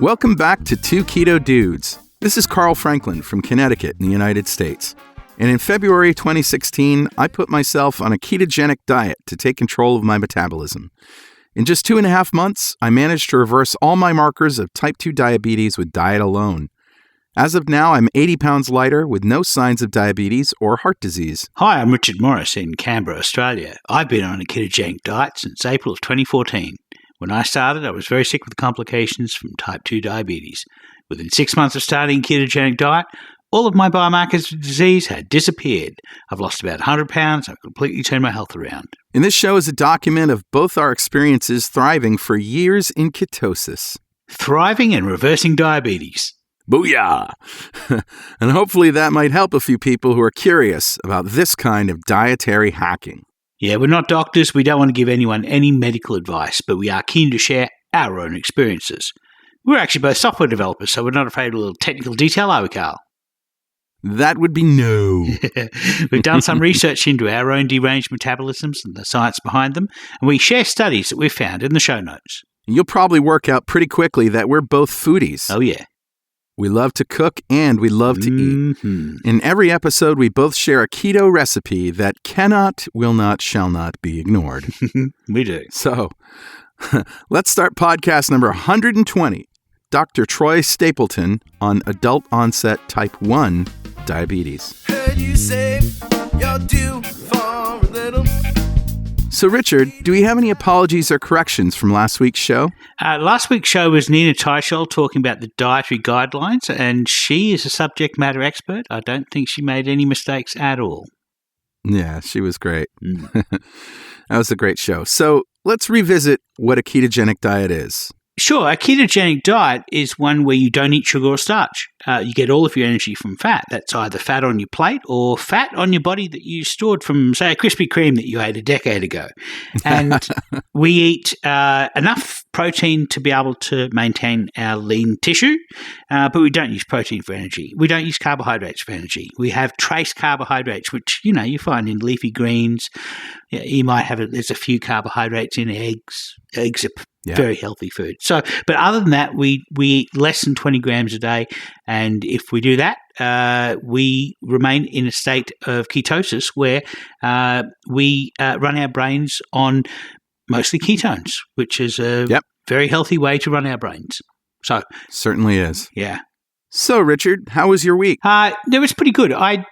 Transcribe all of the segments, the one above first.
Welcome back to Two Keto Dudes. This is Carl Franklin from Connecticut in the United States. And in February 2016, I put myself on a ketogenic diet to take control of my metabolism. In just 2.5 months, I managed to reverse all my markers of type 2 diabetes with diet alone. As of now, I'm 80 pounds lighter with no signs of diabetes or heart disease. Hi, I'm Richard Morris in Canberra, Australia. I've been on a ketogenic diet since April of 2014. When I started, I was very sick with complications from type 2 diabetes. Within 6 months of starting a ketogenic diet, all of my biomarkers of disease had disappeared. I've lost about 100 pounds. I've completely turned my health around. And this show is a document of both our experiences thriving for years in ketosis. Thriving and reversing diabetes. Booyah! And hopefully that might help a few people who are curious about this kind of dietary hacking. Yeah, we're not doctors. We don't want to give anyone any medical advice, but we are keen to share our own experiences. We're actually both software developers, so we're not afraid of a little technical detail, are we, Carl? That would be no. We've done some research into our own deranged metabolisms and the science behind them, and we share studies that we've found in the show notes. You'll probably work out pretty quickly that we're both foodies. Oh, yeah. We love to cook and we love to eat. In every episode, we both share a keto recipe that cannot, will not, shall not be ignored. We do. So, let's start podcast number 120. Dr. Troy Stapelton on Adult-Onset Type 1 Diabetes. Heard you say you're due for a little. So, Richard, do we have any apologies or corrections from last week's show? Last week's show was Nina Teicholz talking about the dietary guidelines, and she is a subject matter expert. I don't think she made any mistakes at all. Yeah, she was great. That was a great show. So, let's revisit what a ketogenic diet is. Sure, a ketogenic diet is one where you don't eat sugar or starch. You get all of your energy from fat. That's either fat on your plate or fat on your body that you stored from, say, a Krispy Kreme that you ate a decade ago. And we eat enough protein to be able to maintain our lean tissue, but we don't use protein for energy. We don't use carbohydrates for energy. We have trace carbohydrates, which, you find in leafy greens. You might have there's a few carbohydrates in eggs. Eggs are very healthy food. So, but other than that, we eat less than 20 grams a day. And if we do that, we remain in a state of ketosis where we run our brains on mostly ketones, which is a very healthy way to run our brains. So certainly is. Yeah. So, Richard, how was your week? It was pretty good. I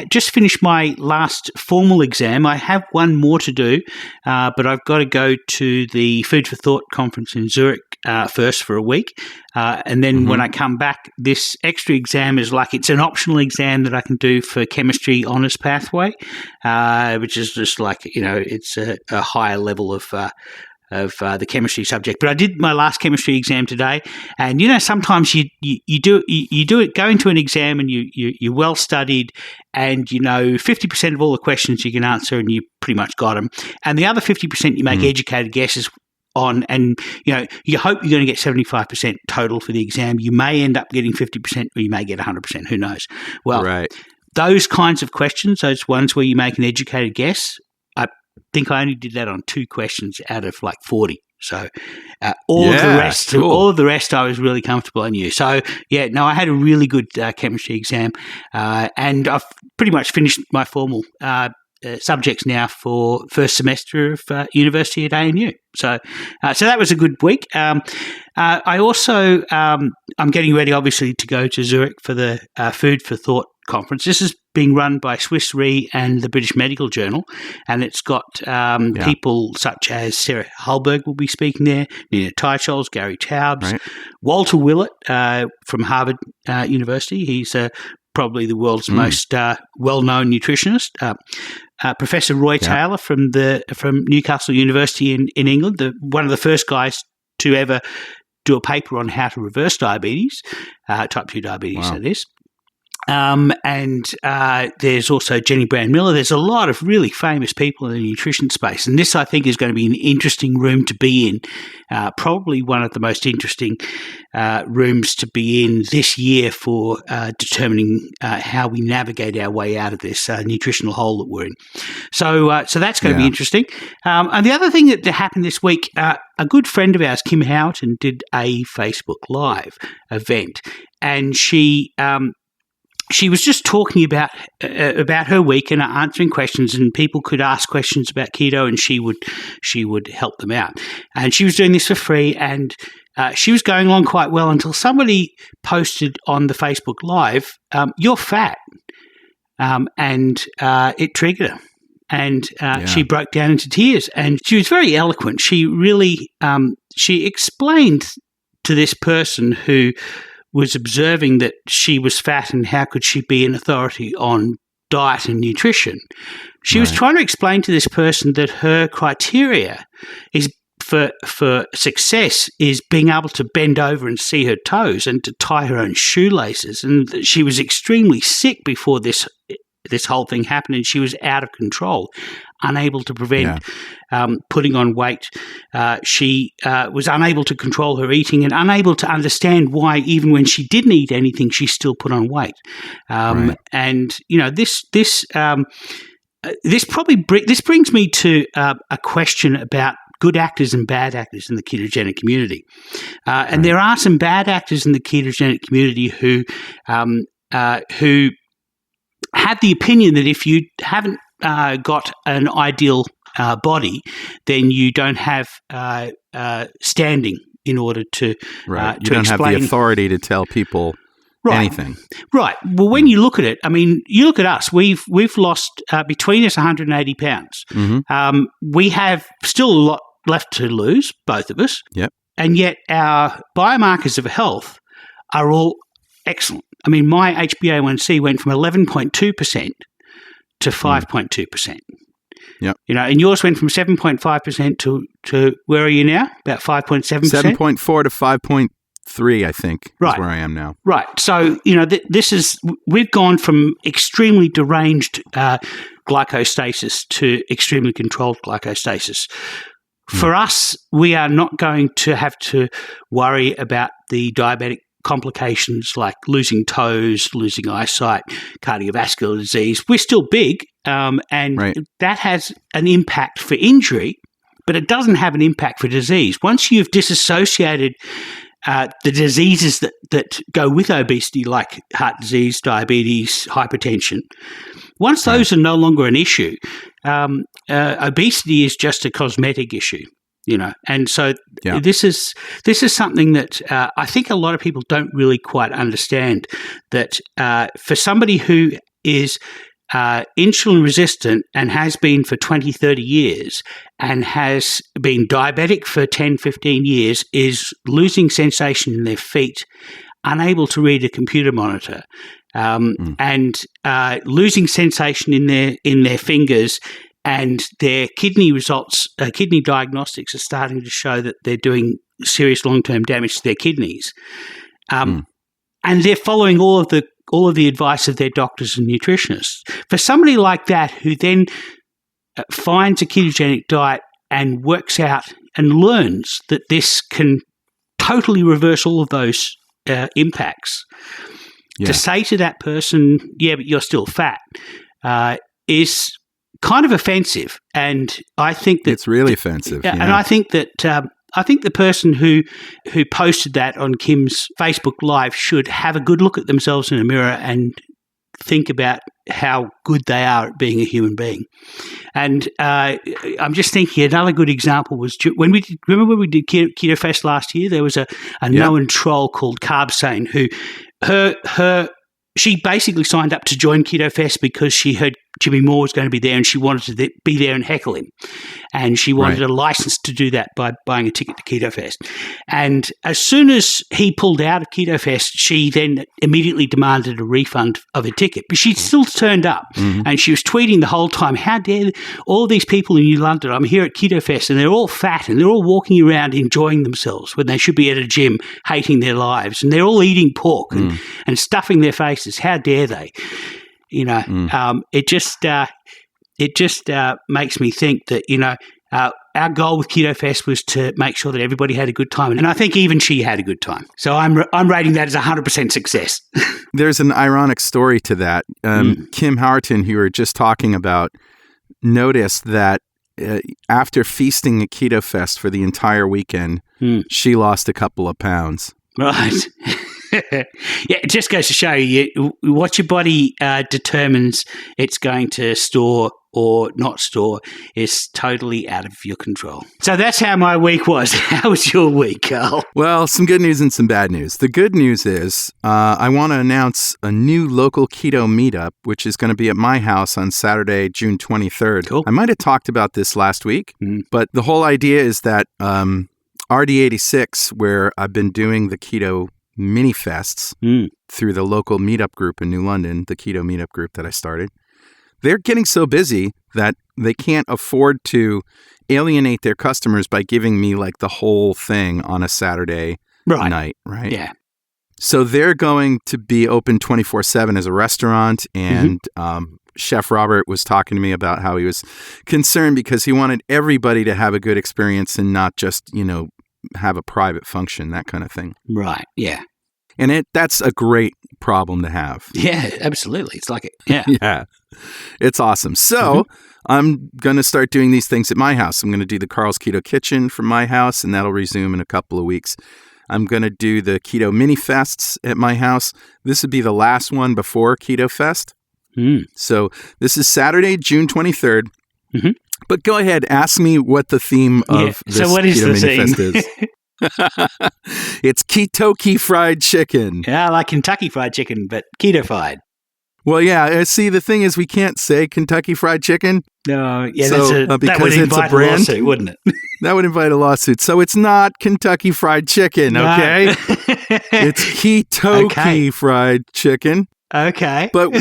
just finished my last formal exam. I have one more to do, but I've got to go to the Food for Thought conference in Zurich first for a week. And then when I come back, this extra exam is like it's an optional exam that I can do for chemistry honours pathway, which is just like, it's a higher level of the chemistry subject. But I did my last chemistry exam today, and sometimes you do it, go into an exam and you're well studied, and 50% of all the questions you can answer and you pretty much got them, and the other 50% you make educated guesses on, and you hope you're going to get 75% total for the exam. You may end up getting 50% or you may get 100%, who knows. Well, those kinds of questions, those ones where you make an educated guess, I think I only did that on 2 questions out of like 40. So all of the rest I was really comfortable. I knew. So I had a really good chemistry exam, and I've pretty much finished my formal subjects now for first semester of university at ANU. So that was a good week. I also I'm getting ready, obviously, to go to Zurich for the Food for Thought conference. This is being run by Swiss Re and the British Medical Journal, and it's got people such as Sarah Hallberg will be speaking there, Nina Teicholz, Gary Taubes, Walter Willett from Harvard University. He's probably the world's most well-known nutritionist. Professor Roy Taylor from Newcastle University in England, one of the first guys to ever do a paper on how to reverse diabetes, type 2 diabetes, that is. And there's also Jenny Brown Miller. There's a lot of really famous people in the nutrition space. And this, I think, is going to be an interesting room to be in, probably one of the most interesting rooms to be in this year for determining how we navigate our way out of this nutritional hole that we're in. So that's going to be interesting. And the other thing that happened this week, a good friend of ours, Kim Houghton, did a Facebook Live event, and she was just talking about her week and answering questions, and people could ask questions about keto, and she would help them out. And she was doing this for free, and she was going along quite well until somebody posted on the Facebook Live, "You're fat," and it triggered her. And she broke down into tears, and she was very eloquent. She really she explained to this person who was observing that she was fat and how could she be an authority on diet and nutrition. She was trying to explain to this person that her criteria is for success is being able to bend over and see her toes and to tie her own shoelaces. And she was extremely sick before this whole thing happened, and she was out of control, unable to prevent putting on weight. She was unable to control her eating and unable to understand why, even when she didn't eat anything, she still put on weight. And this brings me to a question about good actors and bad actors in the ketogenic community. And there are some bad actors in the ketogenic community who have the opinion that if you haven't got an ideal body, then you don't have standing in order to you don't explain. have the authority to tell people anything. Right. Well, when you look at it, I mean, you look at us. We've lost between us 180 pounds. Mm-hmm. We have still a lot left to lose, both of us. Yep. And yet our biomarkers of health are all excellent. I mean, my HbA1c went from 11.2% to 5.2%. Yep. And yours went from 7.5% to where are you now? About 5.7%? 7.4 to 5.3, I think, is where I am now. Right. So, we've gone from extremely deranged glycostasis to extremely controlled glycostasis. For us, we are not going to have to worry about the diabetic complications like losing toes, losing eyesight, cardiovascular disease. We're still big, and that has an impact for injury, but it doesn't have an impact for disease. Once you've disassociated the diseases that go with obesity, like heart disease, diabetes, hypertension, once those are no longer an issue, obesity is just a cosmetic issue. And so this is something that I think a lot of people don't really quite understand, that for somebody who is insulin resistant and has been for 20, 30 years and has been diabetic for 10, 15 years, is losing sensation in their feet, unable to read a computer monitor, and losing sensation in their fingers. And their kidney results, kidney diagnostics are starting to show that they're doing serious long-term damage to their kidneys. And they're following all of the advice of their doctors and nutritionists. For somebody like that who then finds a ketogenic diet and works out and learns that this can totally reverse all of those impacts, to say to that person, but you're still fat, is kind of offensive, and I think that it's really offensive. And I think that the person who posted that on Kim's Facebook Live should have a good look at themselves in a mirror and think about how good they are at being a human being. And I'm just thinking another good example was when we did Keto Fest last year. There was a known troll called Carb Sane who she basically signed up to join Keto Fest because she heard Jimmy Moore was going to be there, and she wanted to be there and heckle him. And she wanted a license to do that by buying a ticket to Keto Fest. And as soon as he pulled out of Keto Fest, she then immediately demanded a refund of her ticket. But she'd still turned up, and she was tweeting the whole time, how dare all these people in New London, I'm here at Keto Fest, and they're all fat, and they're all walking around enjoying themselves when they should be at a gym hating their lives, and they're all eating pork and stuffing their faces. How dare they? You know, it just makes me think that, our goal with Keto Fest was to make sure that everybody had a good time. And I think even she had a good time. So I'm rating that as 100% success. There's an ironic story to that. Kim Howerton, who you were just talking about, noticed that after feasting at Keto Fest for the entire weekend, she lost a couple of pounds. Right. Yeah, it just goes to show you what your body determines it's going to store or not store is totally out of your control. So that's how my week was. How was your week, Carl? Well, some good news and some bad news. The good news is I want to announce a new local keto meetup, which is going to be at my house on Saturday, June 23rd. Cool. I might have talked about this last week, but the whole idea is that RD86, where I've been doing the keto mini fests through the local meetup group in New London, the keto meetup group that I started, they're getting so busy that they can't afford to alienate their customers by giving me like the whole thing on a Saturday night, right? Yeah. So they're going to be open 24/7 as a restaurant, and Chef Robert was talking to me about how he was concerned because he wanted everybody to have a good experience and not just, have a private function, that kind of thing. Right, yeah. And that's a great problem to have. Yeah, absolutely. It's like it. Yeah. Yeah. It's awesome. So I'm going to start doing these things at my house. I'm going to do the Carl's Keto Kitchen from my house, and that'll resume in a couple of weeks. I'm going to do the Keto Mini Fests at my house. This would be the last one before Keto Fest. So this is Saturday, June 23rd. But go ahead, ask me what the theme of this Keto Mini Fest is. It's Ketoki fried chicken. Yeah, I like Kentucky fried chicken, but keto-fied. Well, yeah. See, the thing is, we can't say Kentucky Fried Chicken. No, yeah, so, that because would it's invite a brand, lawsuit, wouldn't it? That would invite a lawsuit. So it's not Kentucky Fried Chicken, okay? No. It's Ketoki Fried Chicken. Okay. But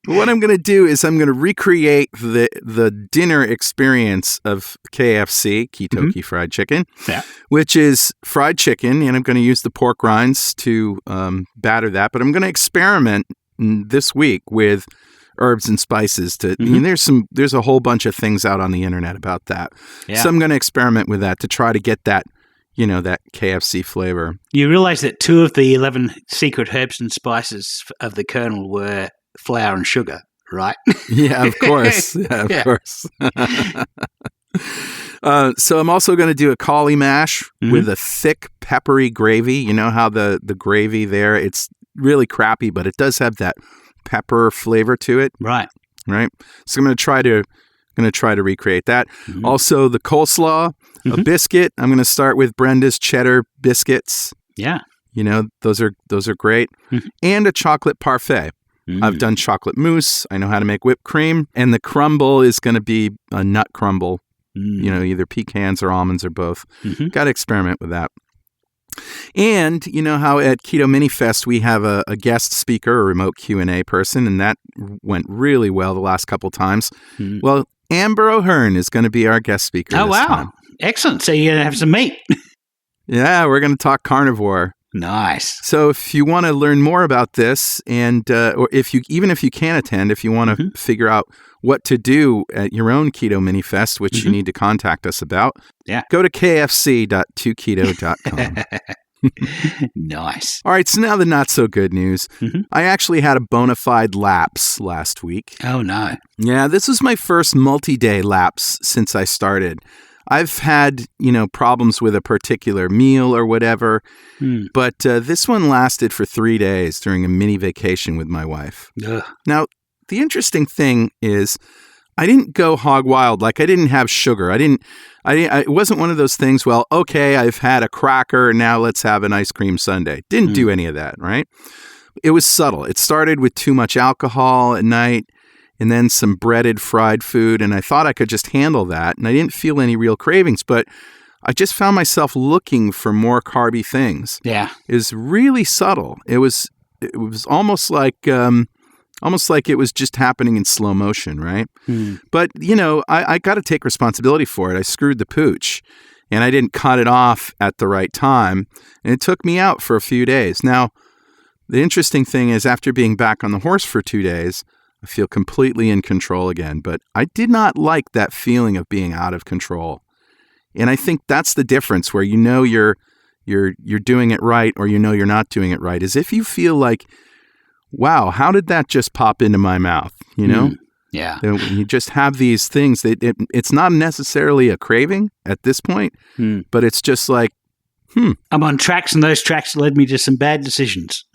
what I'm going to do is I'm going to recreate the dinner experience of KFC, Ketoki Fried Chicken, which is fried chicken, and I'm going to use the pork rinds to batter that. But I'm going to experiment this week with herbs and spices. There's a whole bunch of things out on the internet about that. Yeah. So I'm going to experiment with that to try to get that, that KFC flavor. You realize that 2 of the 11 secret herbs and spices of the Colonel were flour and sugar, right? Yeah, of course. Yeah, of course. So I'm also going to do a cauli mash with a thick peppery gravy. You know how the gravy there, it's really crappy, but it does have that pepper flavor to it. Right. So I'm going to try to recreate that. Also the coleslaw, a biscuit. I'm going to start with Brenda's cheddar biscuits. Yeah. Those are great. And a chocolate parfait. I've done chocolate mousse. I know how to make whipped cream. And the crumble is going to be a nut crumble. Either pecans or almonds or both. Got to experiment with that. And you know how at Keto Mini Fest we have a guest speaker, a remote Q&A person, and that went really well the last couple times. Well, Amber O'Hearn is going to be our guest speaker this time. Excellent. So you're going to have some meat. Yeah, we're going to talk carnivore. Nice. So if you want to learn more about this, and or if you can't attend, if you want to figure out what to do at your own Keto Mini Fest, which you need to contact us about, go to kfc.2keto.com. Nice. All right, so now the not so good news. I actually had a bona fide lapse last week. Oh, no. Yeah, this was my first multi-day lapse since I started. I've had, problems with a particular meal or whatever, but this one lasted for 3 days during a mini vacation with my wife. Ugh. Now, the interesting thing is I didn't go hog wild. Like I didn't have sugar. It wasn't one of those things, well, okay, I've had a cracker, now let's have an ice cream sundae. Didn't do any of that, right? It was subtle. It started with too much alcohol at night. and then some breaded fried food. And I thought I could just handle that. And I didn't feel any real cravings, but I just found myself looking for more carby things. Yeah. It was really subtle. It was almost like it was just happening in slow motion, right? But, I got to take responsibility for it. I screwed the pooch, and I didn't cut it off at the right time, and it took me out for a few days. Now, the interesting thing is after being back on the horse for 2 days, I feel completely in control again, but I did not like that feeling of being out of control. And I think that's the difference where you're doing it right or you're not doing it right, is if you feel like, wow, how did that just pop into my mouth? Yeah. You just have these things that it's not necessarily a craving at this point, but it's just like, I'm on tracks, and those tracks led me to some bad decisions.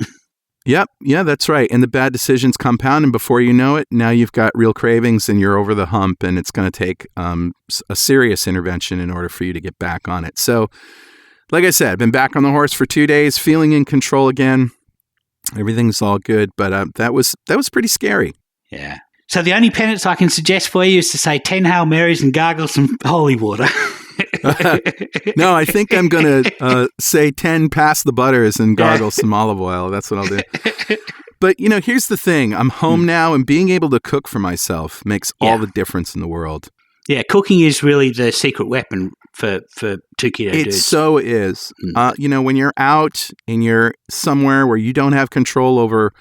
Yep. Yeah, that's right. And the bad decisions compound, and before you know it, now you've got real cravings and you're over the hump, and it's going to take a serious intervention in order for you to get back on it. So, like I said, I've been back on the horse for 2 days, feeling in control again. Everything's all good, but that was pretty scary. Yeah. So the only penance I can suggest for you is to say 10 Hail Marys and gargle some holy water. No, I think I'm going to say 10 pass the butters and gargle some olive oil. That's what I'll do. But, here's the thing. I'm home now, and being able to cook for myself makes all the difference in the world. Yeah, cooking is really the secret weapon for 2 keto dudes. It so is. When you're out and you're somewhere where you don't have control over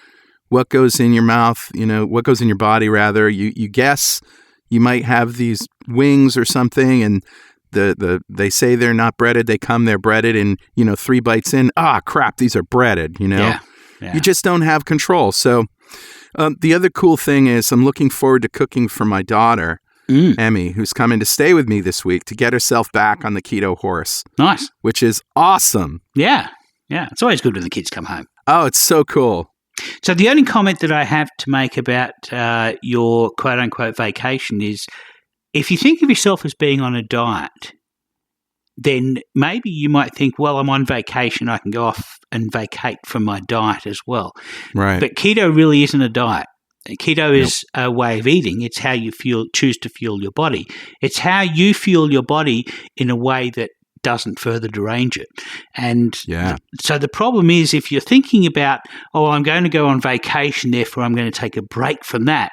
what goes in your mouth, what goes in your body, rather, you guess you might have these wings or something, and they say they're not breaded. They come, they're breaded, and 3 bites in, crap, these are breaded. Yeah. You just don't have control. So the other cool thing is I'm looking forward to cooking for my daughter, Emmy, who's coming to stay with me this week to get herself back on the keto horse. Nice. Which is awesome. Yeah. Yeah. It's always good when the kids come home. Oh, it's so cool. So the only comment that I have to make about your quote-unquote vacation is, if you think of yourself as being on a diet, then maybe you might think, well, I'm on vacation, I can go off and vacate from my diet as well. Right. But keto really isn't a diet. Keto is a way of eating. It's how you choose to fuel your body. It's how you fuel your body in a way that doesn't further derange it. And so the problem is, if you're thinking about, I'm going to go on vacation, therefore I'm going to take a break from that.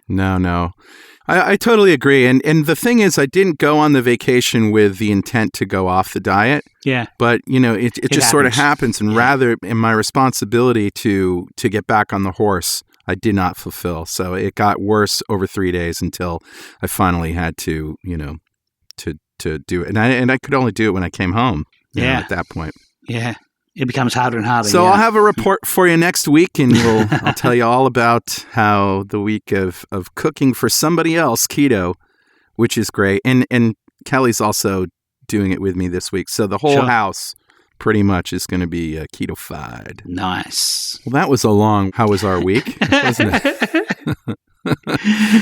No. I totally agree. And the thing is, I didn't go on the vacation with the intent to go off the diet. Yeah. But, it just happens. sort of happens. And rather, in my responsibility to get back on the horse, I did not fulfill. So it got worse over 3 days until I finally had to, to do it. And I could only do it when I came home at that point. Yeah. It becomes harder and harder. So I'll have a report for you next week, and I'll tell you all about how the week of cooking for somebody else, keto, which is great. And Kelly's also doing it with me this week. So the whole house pretty much is going to be keto-fied. Nice. Well, that was how was our week, wasn't it?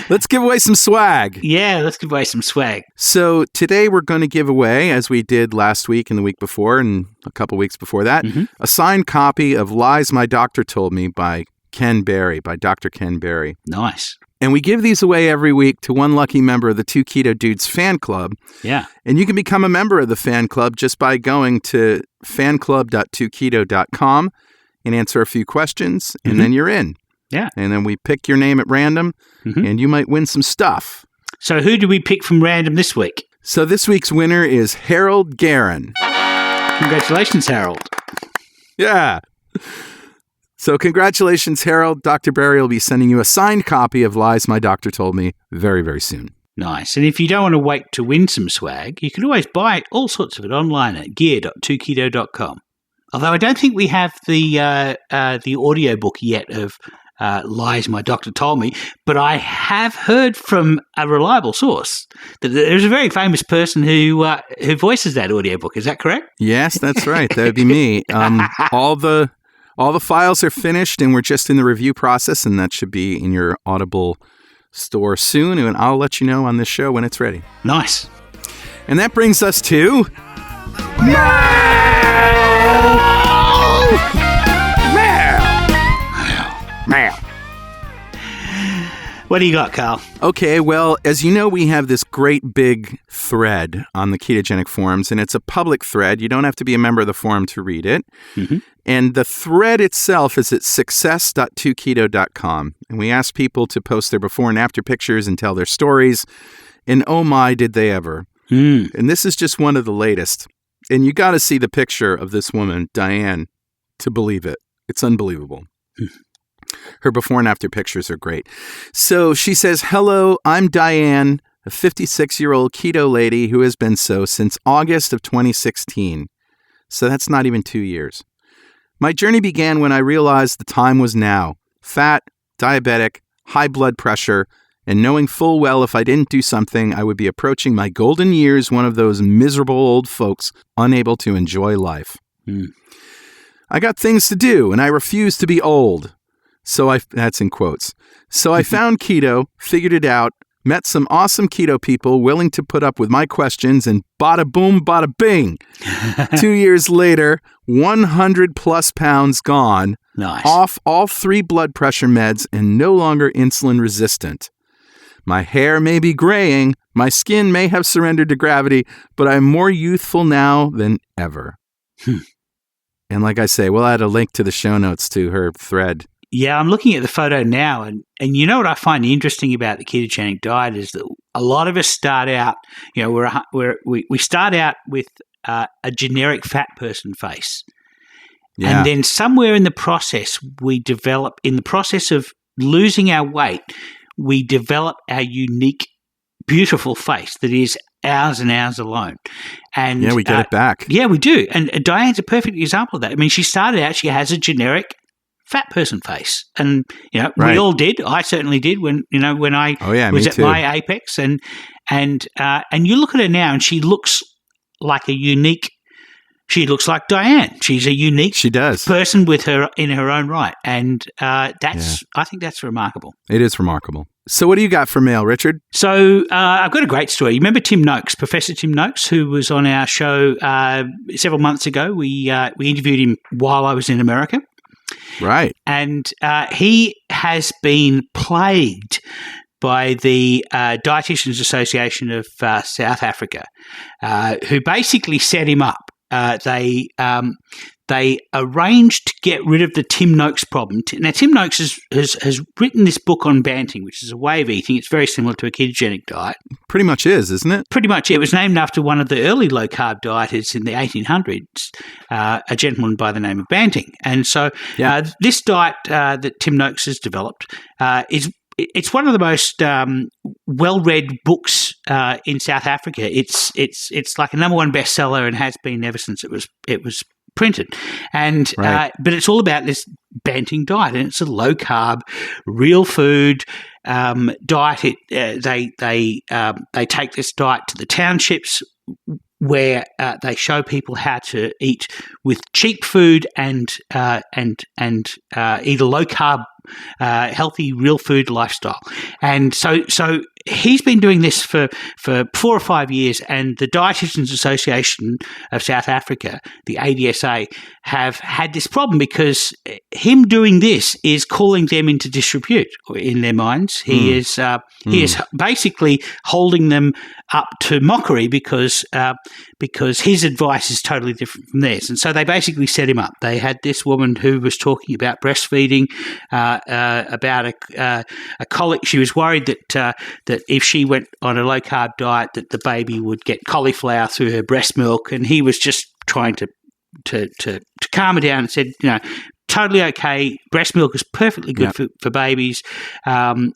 Let's give away some swag. Yeah, let's give away some swag. So today we're going to give away, as we did last week and the week before and a couple weeks before that, a signed copy of Lies My Doctor Told Me by Dr. Ken Berry. Nice. And we give these away every week to one lucky member of the 2 Keto Dudes fan club. Yeah. And you can become a member of the fan club just by going to fanclub.2keto.com and answer a few questions, and then you're in. Yeah. And then we pick your name at random, and you might win some stuff. So who do we pick from random this week? So this week's winner is Harold Guerin. Congratulations, Harold. Yeah. So congratulations, Harold. Dr. Berry will be sending you a signed copy of Lies My Doctor Told Me very, very soon. Nice. And if you don't want to wait to win some swag, you can always buy all sorts of it online at gear.2keto.com. Although I don't think we have the audiobook yet of Lies My Doctor Told Me, but I have heard from a reliable source that there's a very famous person who voices that audiobook. Is that correct? Yes, that's right. That would be me. All the files are finished, and we're just in the review process, and that should be in your Audible store soon, and I'll let you know on this show when it's ready. Nice. And that brings us to... What do you got, Carl? Okay, well, as you know, we have this great big thread on the Ketogenic forums, and it's a public thread. You don't have to be a member of the forum to read it. Mm-hmm. And the thread itself is at success.2keto.com. And we ask people to post their before and after pictures and tell their stories. And oh my, did they ever. And this is just one of the latest. And you got to see the picture of this woman, Diane, to believe it. It's unbelievable. Her before and after pictures are great. So she says, "Hello, I'm Diane, a 56-year-old keto lady who has been so since August of 2016. So that's not even 2 years. My journey began when I realized the time was now. Fat, diabetic, high blood pressure, and knowing full well if I didn't do something, I would be approaching my golden years, one of those miserable old folks unable to enjoy life. I got things to do, and I refuse to be old. That's in quotes. So I found keto, figured it out, met some awesome keto people willing to put up with my questions, and bada boom, bada bing. 2 years later, 100 plus pounds gone, Nice. off all 3 blood pressure meds, and no longer insulin resistant. My hair may be graying, my skin may have surrendered to gravity, but I'm more youthful now than ever." And like I say, we'll add a link to the show notes to her thread. Yeah, I'm looking at the photo now, and you know what I find interesting about the ketogenic diet is that a lot of us start out, you know, we start out with a generic fat person face. Yeah. And then somewhere in the process, in the process of losing our weight, we develop our unique, beautiful face that is ours and ours alone. And Yeah, we get it back. Yeah, we do. And Diane's a perfect example of that. I mean, she started out, she has a generic fat person face. And, you know, Right. we all did. I certainly did when I was at my apex. And you look at her now and she looks like she looks like Diane. She's a unique person in her own right. And I think that's remarkable. It is remarkable. So what do you got for mail, Richard? So I've got a great story. You remember Tim Noakes, Professor Tim Noakes, who was on our show several months ago? We interviewed him while I was in America. Right. And he has been plagued by the Dietitians Association of South Africa, who basically set him up. They arranged to get rid of the Tim Noakes problem. Now, Tim Noakes has written this book on banting, which is a way of eating. It's very similar to a ketogenic diet. Pretty much is, isn't it? Pretty much. It was named after one of the early low-carb dieters in the 1800s, a gentleman by the name of Banting. And so this diet that Tim Noakes has developed it's one of the most well-read books in South Africa. It's like a number one bestseller and has been ever since it was printed. And but it's all about this Banting diet, and it's a low-carb, real food diet. They take this diet to the townships where they show people how to eat with cheap food and eat a low-carb, healthy, real food lifestyle. And so he's been doing this for 4 or 5 years, and the Dietitians Association of South Africa, the ADSA, have had this problem because him doing this is calling them into disrepute in their minds. He is basically holding them up to mockery because his advice is totally different from theirs. And so they basically set him up. They had this woman who was talking about breastfeeding, about a colic. She was worried that if she went on a low carb diet, that the baby would get cauliflower through her breast milk. And he was just trying to calm her down and said, you know, totally okay. Breast milk is perfectly good for babies. And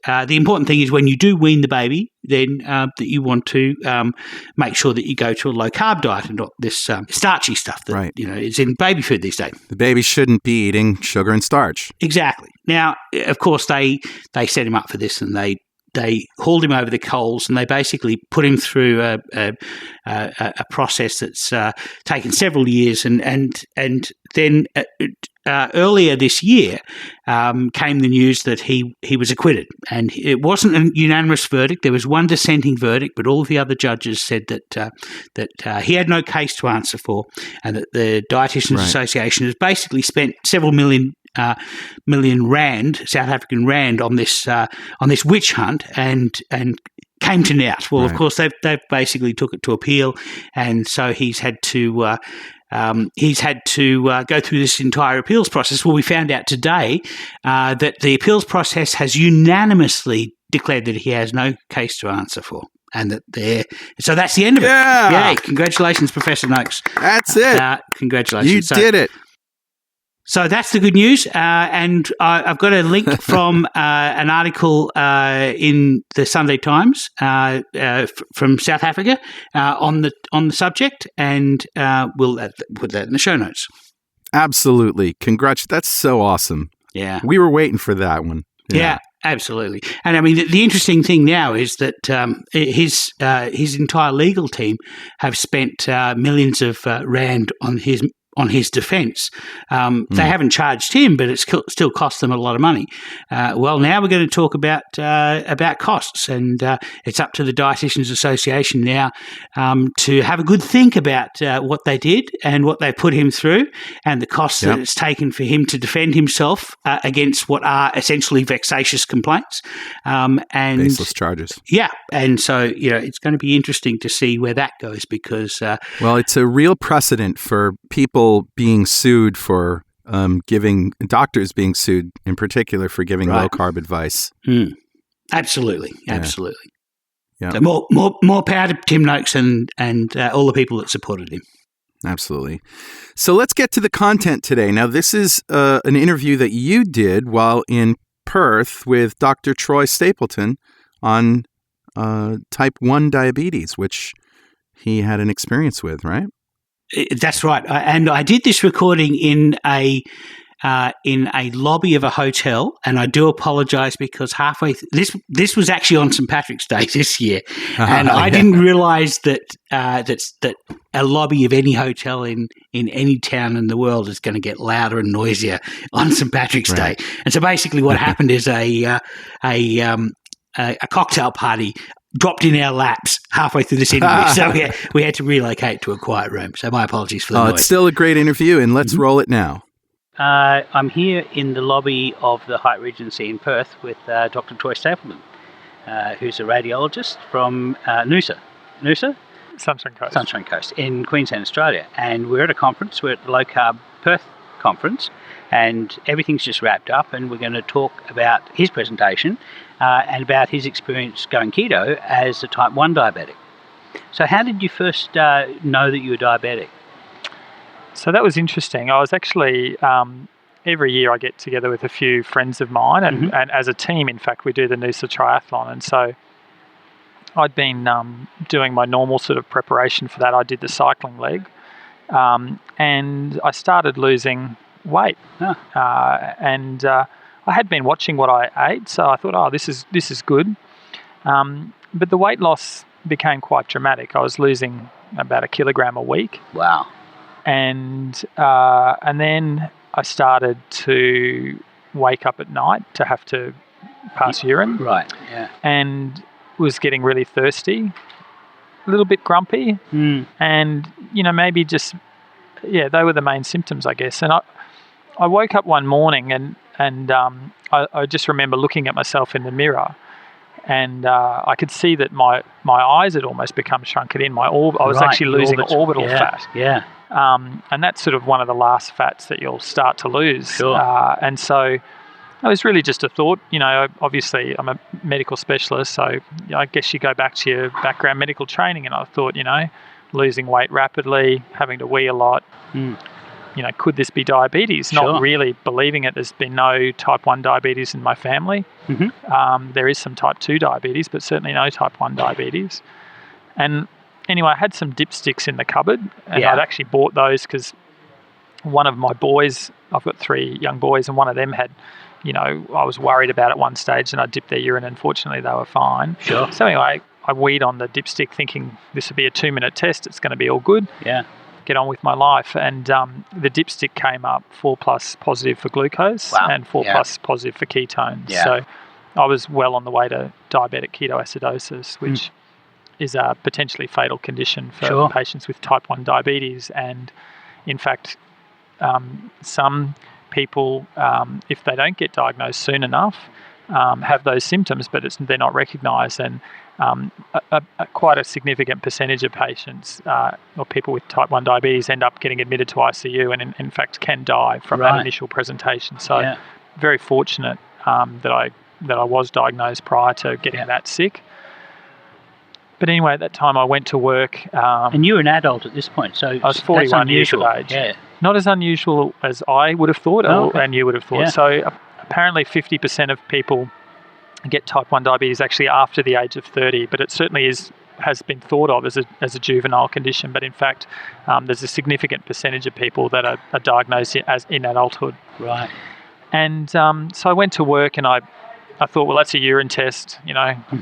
the important thing is when you do wean the baby, then that you want to make sure that you go to a low carb diet and not this starchy stuff that is in baby food these days. The baby shouldn't be eating sugar and starch. Exactly. Now, of course, they set him up for this, and they hauled him over the coals, and they basically put him through a process that's taken several years, and then earlier this year came the news that he was acquitted, and it wasn't a unanimous verdict. There was one dissenting verdict, but all of the other judges said that he had no case to answer for, and that the Dietitians Association has basically spent several million million rand, South African rand, on this witch hunt, and came to nought. Well, Right. of course, they've basically took it to appeal, and so he's had to go through this entire appeals process. Well, we found out today that the appeals process has unanimously declared that he has no case to answer for, and so that's the end of it. Yeah. Yay! Congratulations, Professor Noakes. That's it. Congratulations. You did it. So that's the good news, and I've got a link from an article in the Sunday Times from South Africa on the subject, and we'll put that in the show notes. Absolutely. Congrats. That's so awesome. Yeah. We were waiting for that one. Yeah, absolutely. And I mean, the interesting thing now is that his entire legal team have spent millions of rand on his defence. They haven't charged him, but it's still cost them a lot of money. Well, now we're going to talk about costs, and it's up to the Dietitians Association now to have a good think about what they did and what they put him through, and the costs that it's taken for him to defend himself against what are essentially vexatious complaints and baseless charges. Yeah, and so it's going to be interesting to see where that goes, because well, it's a real precedent for people being sued for doctors being sued in particular for giving low carb advice. Absolutely. Yeah. So more power to Tim Noakes and all the people that supported him. Absolutely. So let's get to the content today. Now, this is an interview that you did while in Perth with Dr. Troy Stapelton on type 1 diabetes, which he had an experience with, right? That's right, and I did this recording in a lobby of a hotel, and I do apologise because halfway this was actually on St. Patrick's Day this year, and I didn't realise that a lobby of any hotel in any town in the world is going to get louder and noisier on St. Patrick's Day. And so basically, what happened is a cocktail party dropped in our laps halfway through this interview, so we had to relocate to a quiet room. So my apologies for the noise. It's still a great interview, and let's roll it now. I'm here in the lobby of the Hyatt Regency in Perth with Dr. Troy Stapelton, who's a radiologist from Noosa. Sunshine Coast in Queensland, Australia. And we're at a conference. We're at the Low Carb Perth conference, and everything's just wrapped up, and we're going to talk about his presentation and about his experience going keto as a type 1 diabetic. So how did you first know that you were diabetic? So that was interesting. I was actually, every year I get together with a few friends of mine, and as a team, in fact, we do the Noosa Triathlon. And so I'd been doing my normal sort of preparation for that. I did the cycling leg, and I started losing weight. And I had been watching what I ate, so I thought, this is good. But the weight loss became quite dramatic. I was losing about 1 kilogram a week. Wow. And then I started to wake up at night to have to pass urine. Right, yeah. And was getting really thirsty, a little bit grumpy, and, maybe just, they were the main symptoms, I guess. And I woke up one morning and I just remember looking at myself in the mirror, and I could see that my eyes had almost become shrunken in. I was actually losing orbital fat. Yeah. And that's sort of one of the last fats that you'll start to lose. Sure. And so it was really just a thought. Obviously I'm a medical specialist, so I guess you go back to your background medical training, and I thought, losing weight rapidly, having to wee a lot, could this be diabetes? Sure. Not really believing it. There's been no type 1 diabetes in my family. There is some type 2 diabetes, but certainly no type 1 diabetes. And anyway, I had some dipsticks in the cupboard, and I'd actually bought those because one of my boys, I've got 3 young boys, and one of them had, I was worried about at one stage, and I dipped their urine, and fortunately they were fine. Sure. So anyway, I weed on the dipstick thinking this would be a 2-minute test, it's going to be all good. Yeah. Get on with my life. And the dipstick came up 4+ positive for glucose and 4+ positive for ketones. Yeah. So I was well on the way to diabetic ketoacidosis, which is a potentially fatal condition for patients with type 1 diabetes. And in fact, some people, if they don't get diagnosed soon enough, have those symptoms, but they're not recognised, and quite a significant percentage of patients or people with type 1 diabetes end up getting admitted to ICU and in fact can die from that initial presentation. So very fortunate that I was diagnosed prior to getting that sick. But anyway, at that time I went to work. And you were an adult at this point, so I was 41 years of age. Yeah. Not as unusual as I would have thought and you would have thought. So apparently 50% of people get type 1 diabetes actually after the age of 30, but it certainly has been thought of as a juvenile condition. But in fact, there's a significant percentage of people that are diagnosed in adulthood. Right. And so I went to work and I thought, well, that's a urine test.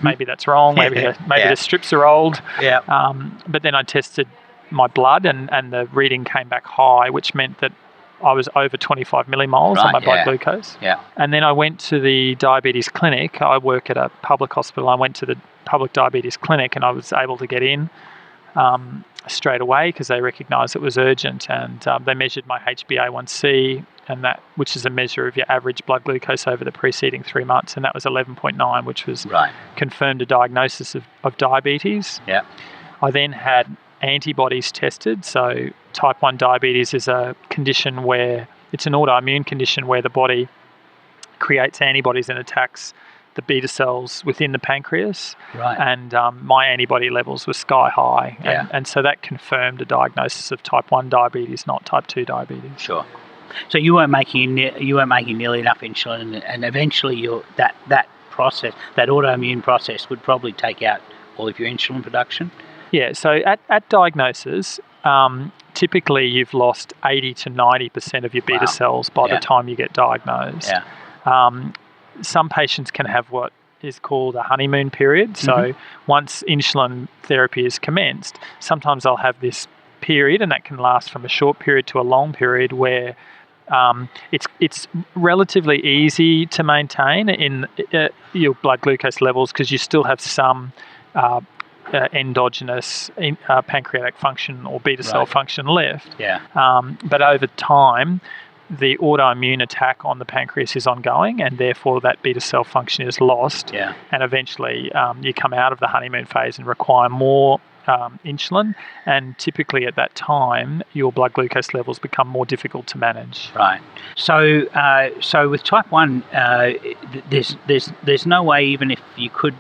Maybe that's wrong. Maybe the strips are old. Yeah. But then I tested my blood and the reading came back high, which meant that I was over 25 millimoles on my blood glucose. Yeah. And then I went to the diabetes clinic. I work at a public hospital. I went to the public diabetes clinic and I was able to get in straight away because they recognised it was urgent, and they measured my HbA1c, and that, which is a measure of your average blood glucose over the preceding 3 months, and that was 11.9, which was confirmed a diagnosis of diabetes. Yeah. I then had antibodies tested. So type 1 diabetes is a condition where it's an autoimmune condition where the body creates antibodies and attacks the beta cells within the pancreas. Right. And my antibody levels were sky high. Yeah. And so that confirmed a diagnosis of type 1 diabetes, not type 2 diabetes. Sure. So you weren't making nearly enough insulin, and eventually that process, that autoimmune process, would probably take out all of your insulin production. Yeah, so at diagnosis, typically you've lost 80 to 90% of your beta cells by the time you get diagnosed. Yeah. Some patients can have what is called a honeymoon period. So once insulin therapy is commenced, sometimes they'll have this period, and that can last from a short period to a long period where it's relatively easy to maintain in your blood glucose levels because you still have some endogenous pancreatic function or beta cell function left. Yeah. But over time, the autoimmune attack on the pancreas is ongoing, and therefore that beta cell function is lost. Yeah. And eventually you come out of the honeymoon phase and require more insulin, and typically at that time your blood glucose levels become more difficult to manage. Right. So with type 1, there's no way, even if you could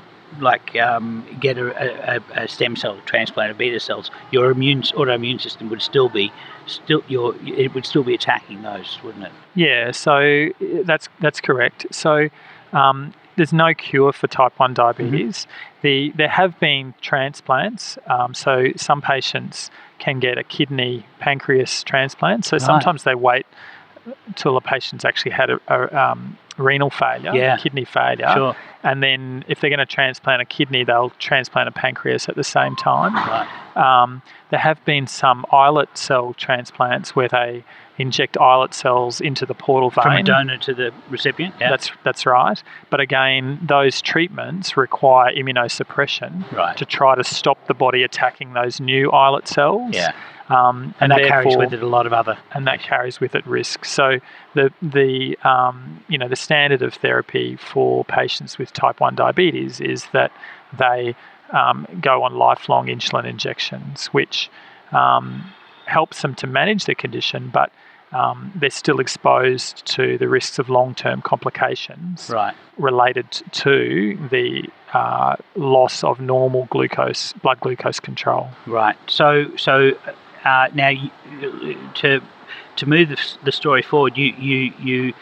get a stem cell transplant of beta cells, your autoimmune system would still be attacking those, wouldn't it? Yeah, so that's correct. So there's no cure for type 1 diabetes. There have been transplants. So some patients can get a kidney pancreas transplant. So sometimes they wait till a patient's actually had a renal failure, kidney failure. Sure. And then if they're going to transplant a kidney, they'll transplant a pancreas at the same time. Right. There have been some islet cell transplants where they inject islet cells into the portal vein. From a donor to the recipient? Yeah. That's right. But again, those treatments require immunosuppression to try to stop the body attacking those new islet cells. Yeah. And that carries with it a lot of other... And that carries with it risk. So the standard of therapy for patients with type 1 diabetes is that they go on lifelong insulin injections, which helps them to manage the condition, but they're still exposed to the risks of long-term complications related to the loss of normal blood glucose control. Right. So now to move the story forward, you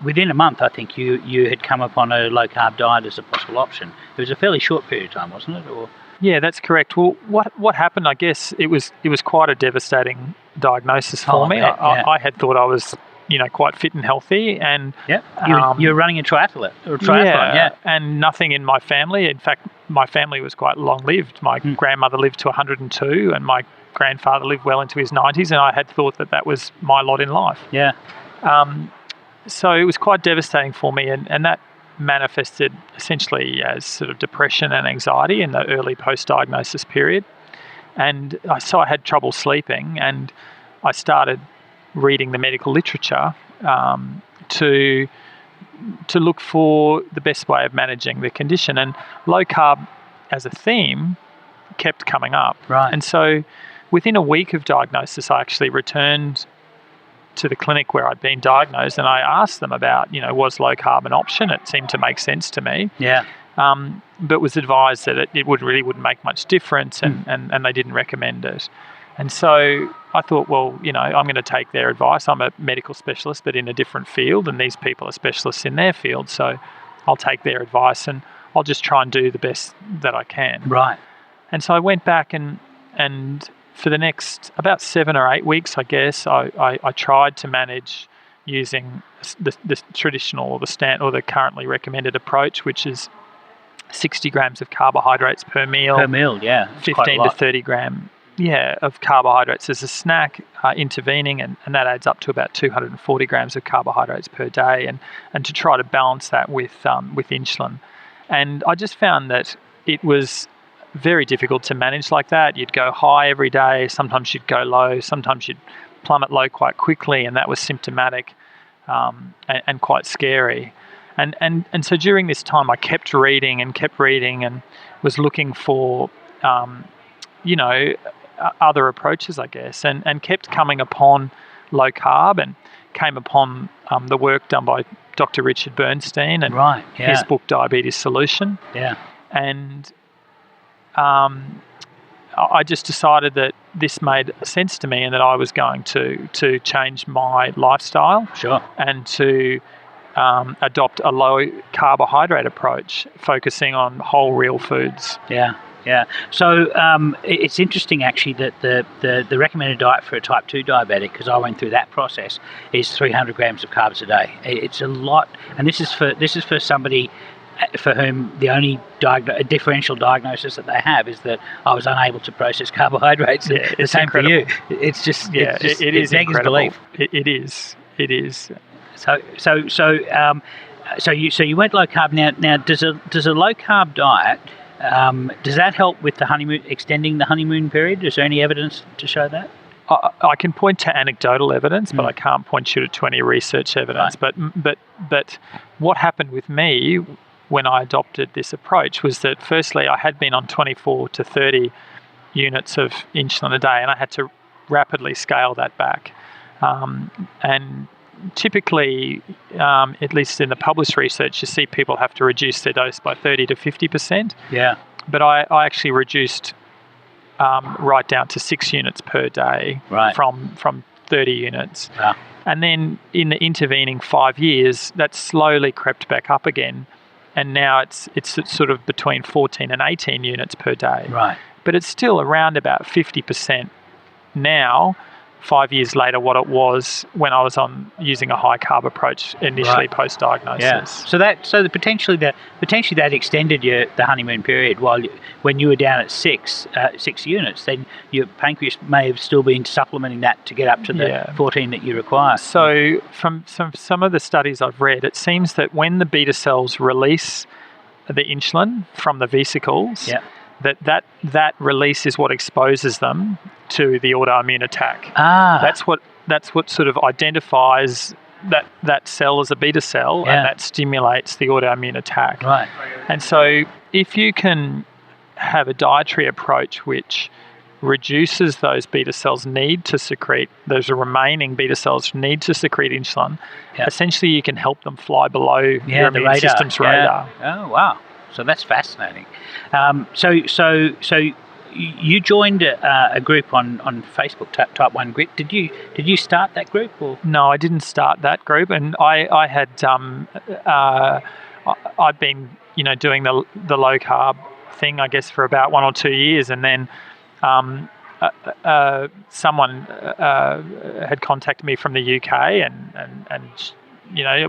within a month, I think you had come upon a low carb diet as a possible option. It was a fairly short period of time, wasn't it? Or yeah, that's correct. Well, what happened? I guess it was quite a devastating diagnosis for me. I had thought I was quite fit and healthy, and you were running a triathlon. And nothing in my family. In fact, my family was quite long lived. My grandmother lived to 102, and my grandfather lived well into his 90s, and I had thought that was my lot in life. Yeah. So it was quite devastating for me, and that manifested essentially as sort of depression and anxiety in the early post-diagnosis period. And so I had trouble sleeping, and I started reading the medical literature to look for the best way of managing the condition. And low carb as a theme kept coming up. Right. And so within a week of diagnosis, I actually returned to the clinic where I'd been diagnosed, and I asked them about, was low carb an option? It seemed to make sense to me. Yeah. But was advised that it wouldn't make much difference, and they didn't recommend it. And so I thought, well, I'm going to take their advice. I'm a medical specialist, but in a different field, and these people are specialists in their field. So I'll take their advice and I'll just try and do the best that I can. Right. And so I went back and for the next about 7 or 8 weeks, I guess, I tried to manage using the traditional or the currently recommended approach, which is 60 grams of carbohydrates per meal. Per meal, yeah. 15 to 30 gram of carbohydrates as a snack, intervening, and that adds up to about 240 grams of carbohydrates per day, and to try to balance that with insulin. And I just found that it was very difficult to manage like that. You'd go high every day, sometimes you'd go low, sometimes you'd plummet low quite quickly, and that was symptomatic and quite scary. And so during this time, I kept reading and was looking for, other approaches, I guess, and kept coming upon low carb, and came upon the work done by Dr. Richard Bernstein and his book Diabetes Solution. Yeah. And I just decided that this made sense to me, and that I was going to change my lifestyle. Sure. And to adopt a low carbohydrate approach, focusing on whole real foods. Yeah. Yeah. So it's interesting actually that the recommended diet for a type 2 diabetic, because I went through that process, is 300 grams of carbs a day. It's a lot, and this is for somebody for whom the only differential diagnosis that they have is that I was unable to process carbohydrates. Yeah, the same incredible. for you. It's just it is incredible. Belief. It is. So you went low carb. Now does a low carb diet does that help with extending the honeymoon period? Is there any evidence to show that? I can point to anecdotal evidence, but I can't point you to any research evidence. Right. But what happened with me when I adopted this approach was that, firstly, I had been on 24 to 30 units of insulin a day, and I had to rapidly scale that back. And typically, at least in the published research, you see people have to reduce their dose by 30 to 50%. Yeah. But I actually reduced right down to 6 units per day from 30 units. Wow. And then in the intervening 5 years, that slowly crept back up again. And now it's sort of between 14 and 18 units per day. Right. But it's still around about 50% now, 5 years later, what it was when I was using a high carb approach initially post-diagnosis. Yeah. So potentially that extended the honeymoon period. When you were down at 6 units, then your pancreas may have still been supplementing that to get up to the 14 that you require. So from some of the studies I've read, it seems that when the beta cells release the insulin from the vesicles, that release is what exposes them to the autoimmune attack. That's what sort of identifies that cell as a beta cell, and that stimulates the autoimmune attack. Right. And so if you can have a dietary approach which reduces those beta cells need to secrete, those remaining beta cells need to secrete insulin, essentially you can help them fly below your immune system's radar. Oh, wow. So that's fascinating. So you joined a group on Facebook, Type 1 Grit. Did you start that group? Or? No, I didn't start that group, and I had I've been doing the low carb thing, I guess, for about 1 or 2 years, and then someone had contacted me from the UK, and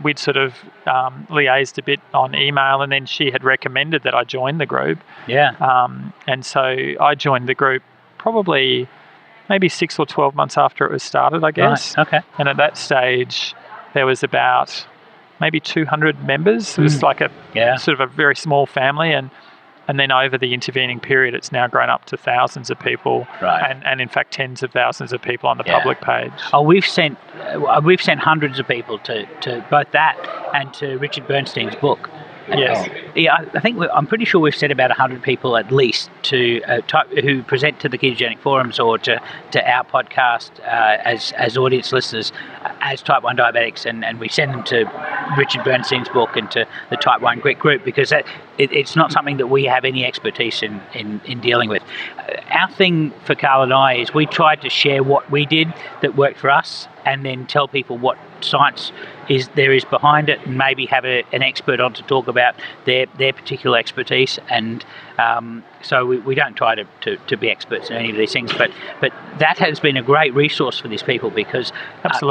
we'd sort of liaised a bit on email, and then she had recommended that I join the group. Yeah. And so I joined the group probably maybe 6 or 12 months after it was started, I guess. Right. Okay. And at that stage, there was about maybe 200 members. It was like a sort of a very small family, and And then over the intervening period, it's now grown up to thousands of people, Right. and in fact tens of thousands of people on the public page. Oh, we've sent hundreds of people to both that and to Richard Bernstein's book. Yes. I think I'm pretty sure we've sent about 100 people at least to who present to the ketogenic forums or to our podcast as audience listeners as type 1 diabetics, and we send them to Richard Bernstein's book and to the type 1 grit group, because it's not something that we have any expertise in dealing with. Our thing for Carl and I is we tried to share what we did that worked for us, and then tell people what science there is behind it, and maybe have an expert on to talk about their particular expertise. And so we don't try to be experts in any of these things, but that has been a great resource for these people, because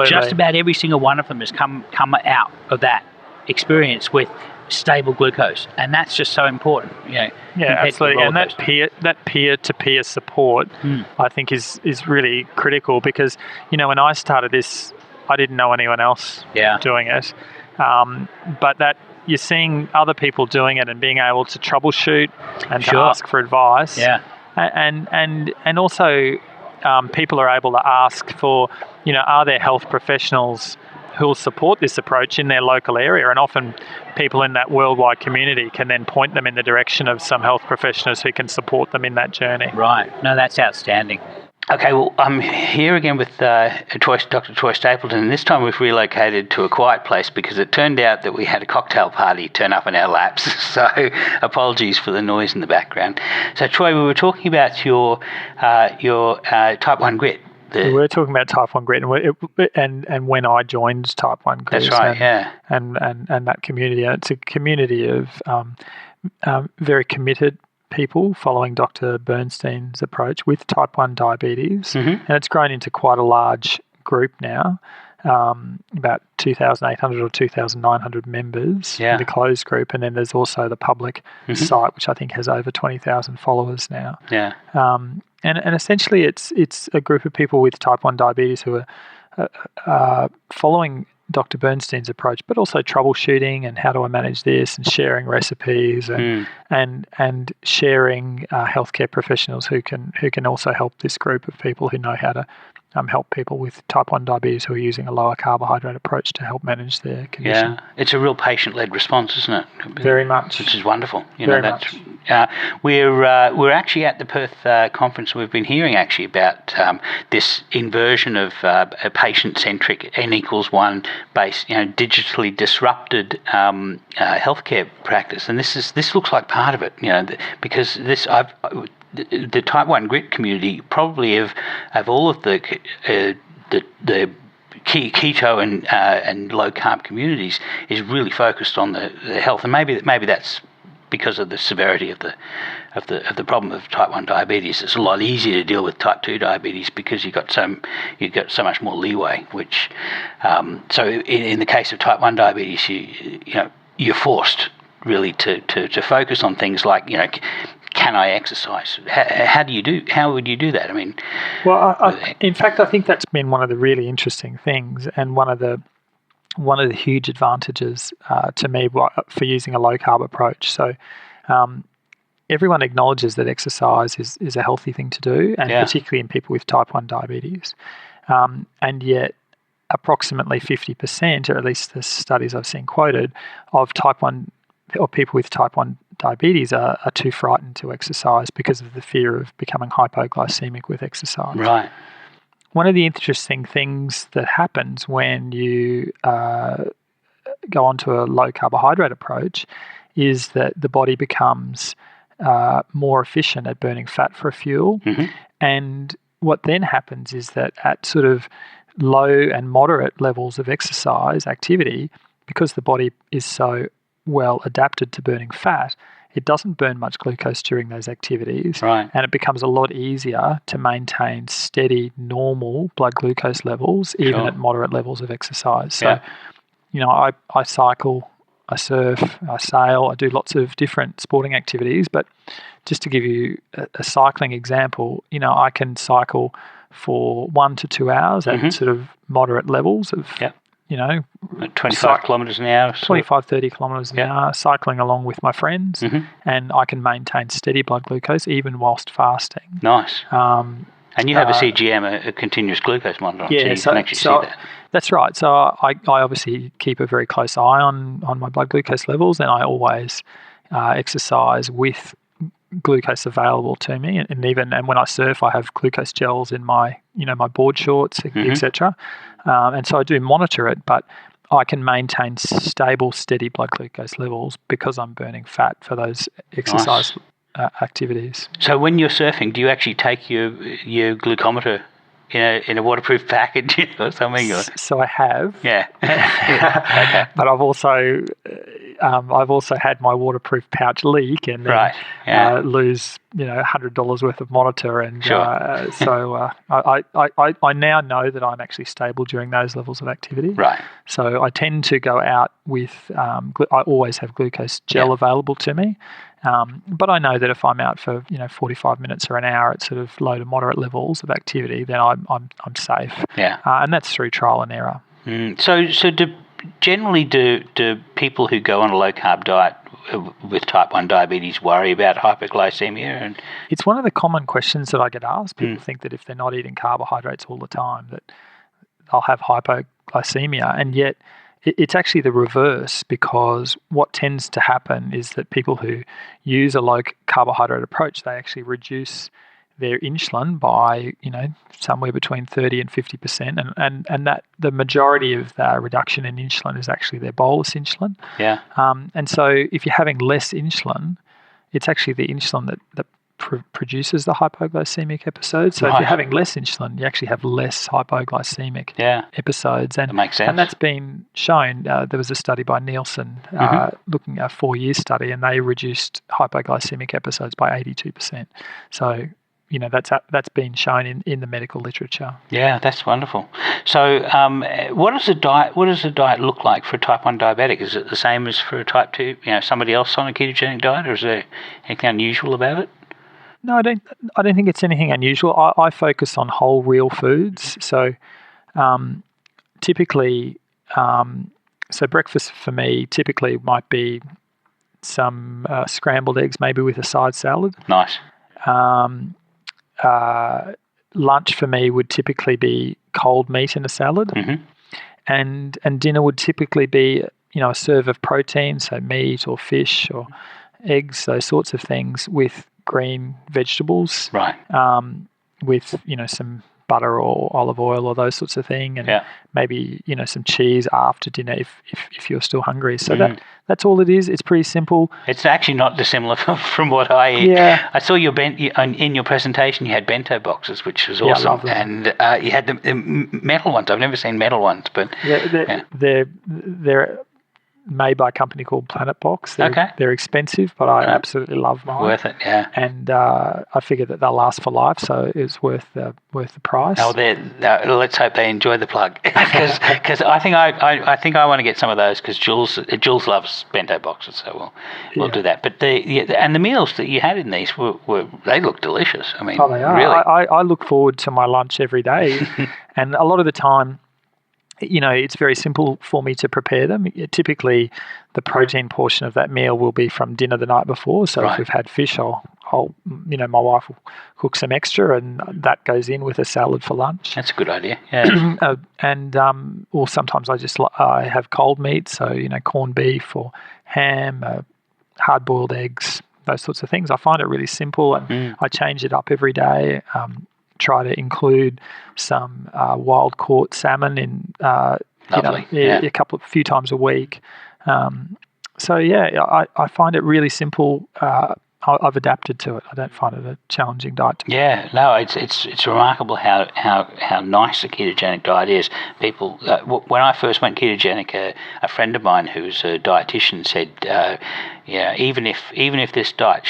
just about every single one of them has come out of that experience with stable glucose, and that's just so important. Yeah, absolutely. And that peer-to-peer support, I think, is really critical, because when I started this, I didn't know anyone else doing it, but that you're seeing other people doing it and being able to troubleshoot and to ask for advice. Yeah, and also people are able to ask for, are there health professionals who will support this approach in their local area, and often people in that worldwide community can then point them in the direction of some health professionals who can support them in that journey. Right. No, that's outstanding. Okay, well, I'm here again with Dr. Troy Stapelton, and this time we've relocated to a quiet place because it turned out that we had a cocktail party turn up in our laps, so apologies for the noise in the background. So, Troy, we were talking about your type 1 grit. We were talking about type 1 grit, and when I joined type 1 grit. That's right, and that community. And it's a community of very committed people following Dr. Bernstein's approach with type 1 diabetes. And it's grown into quite a large group now, about 2,800 or 2,900 members in the closed group. And then there's also the public site, which I think has over 20,000 followers now. Yeah. And essentially it's a group of people with type 1 diabetes who are following Dr. Bernstein's approach, but also troubleshooting and how do I manage this, and sharing recipes and sharing healthcare professionals who can also help this group of people who know how to help people with type 1 diabetes who are using a lower carbohydrate approach to help manage their condition. Yeah, it's a real patient-led response, isn't it? Very much. Which is wonderful. Very much. We're actually at the Perth conference. We've been hearing actually about this inversion of a patient-centric N=1 based, digitally disrupted healthcare practice, and this looks like part of it. Because the type 1 grit community probably of all of the keto and low carb communities is really focused on the health, and maybe that's because of the severity of the problem of type 1 diabetes. It's a lot easier to deal with type 2 diabetes because you've got so much more leeway. Which so in the case of type 1 diabetes, you're forced really to focus on things like can I exercise? How would you do that? I mean, well, in fact, I think that's been one of the really interesting things, and one of the huge advantages to me for using a low carb approach. So, everyone acknowledges that exercise is a healthy thing to do, and particularly in people with type 1 diabetes, and yet approximately 50%, or at least the studies I've seen quoted, of type 1 or people with type 1 diabetes are too frightened to exercise because of the fear of becoming hypoglycemic with exercise. Right. One of the interesting things that happens when you go onto a low carbohydrate approach is that the body becomes more efficient at burning fat for fuel. And what then happens is that at sort of low and moderate levels of exercise activity, because the body is so well adapted to burning fat, it doesn't burn much glucose during those activities. Right. And it becomes a lot easier to maintain steady, normal blood glucose levels, even at moderate levels of exercise. So, I cycle, I surf, I sail, I do lots of different sporting activities. But just to give you a cycling example, I can cycle for 1 to 2 hours at sort of moderate levels of At 25 kilometres an hour? 25, 30 kilometres an hour, cycling along with my friends, and I can maintain steady blood glucose even whilst fasting. Nice. And you have a CGM, a continuous glucose monitor, so you can actually see that. That's right. So I obviously keep a very close eye on my blood glucose levels, and I always exercise with glucose available to me, and when I surf, I have glucose gels in my my board shorts, etc. And so I do monitor it, but I can maintain stable, steady blood glucose levels because I'm burning fat for those exercise activities. So when you're surfing, do you actually take your glucometer in a waterproof package or something? Or? So I have. Yeah. Okay. But I've also had my waterproof pouch leak and then lose $100 worth of monitor, and so I now know that I'm actually stable during those levels of activity. Right. So I tend to go out with I always have glucose gel available to me. But I know that if I'm out for 45 minutes or an hour at sort of low to moderate levels of activity, then I'm safe. Yeah. And that's through trial and error. So generally do people who go on a low carb diet with type 1 diabetes worry about hypoglycemia? And it's one of the common questions that I get asked. People think that if they're not eating carbohydrates all the time, that they'll have hypoglycemia, and yet it's actually the reverse, because what tends to happen is that people who use a low carbohydrate approach, they actually reduce their insulin by somewhere between 30 and 50%, and that the majority of the reduction in insulin is actually their bolus insulin. Yeah. And so if you're having less insulin, it's actually the insulin that produces the hypoglycemic episodes. So if you're having less insulin, you actually have less hypoglycemic episodes. And that makes sense. And that's been shown. There was a study by Nielsen looking at a 4-year study, and they reduced hypoglycemic episodes by 82%. So that's been shown in the medical literature. Yeah, that's wonderful. So what does the diet look like for a type 1 diabetic? Is it the same as for a type 2, somebody else on a ketogenic diet, or is there anything unusual about it? No, I don't think it's anything unusual. I focus on whole, real foods. So typically, so breakfast for me typically might be some scrambled eggs, maybe with a side salad. Nice. Lunch for me would typically be cold meat in a salad, and dinner would typically be a serve of protein, so meat or fish or eggs, those sorts of things, with green vegetables, right? With some butter or olive oil or those sorts of things, and maybe some cheese after dinner if you're still hungry. So that's all it is. It's pretty simple. It's actually not dissimilar from what I eat. Yeah. I saw in your presentation you had bento boxes, which was awesome, I love them. And you had the metal ones. I've never seen metal ones, but they're made by a company called Planet Box. They're expensive, but I absolutely love mine. Worth it, yeah. And I figure that they'll last for life, so it's worth the price. Oh, let's hope they enjoy the plug, because I think I want to get some of those, because Jules loves bento boxes, so we'll do that. But and the meals that you had in these they look delicious. I mean, oh, they are. Really. I look forward to my lunch every day, and a lot of the time, it's very simple for me to prepare them. Typically, the protein portion of that meal will be from dinner the night before. So if we've had fish, I'll my wife will cook some extra, and that goes in with a salad for lunch. That's a good idea. Yeah. Or sometimes I have cold meat, so corned beef or ham, hard-boiled eggs, those sorts of things. I find it really simple, and I change it up every day. Try to include some wild caught salmon in a few times a week. I find it really simple. I've adapted to it. I don't find it a challenging diet. Yeah, no, it's remarkable how nice a ketogenic diet is. People, when I first went ketogenic, a friend of mine who's a dietitian said, even if this diet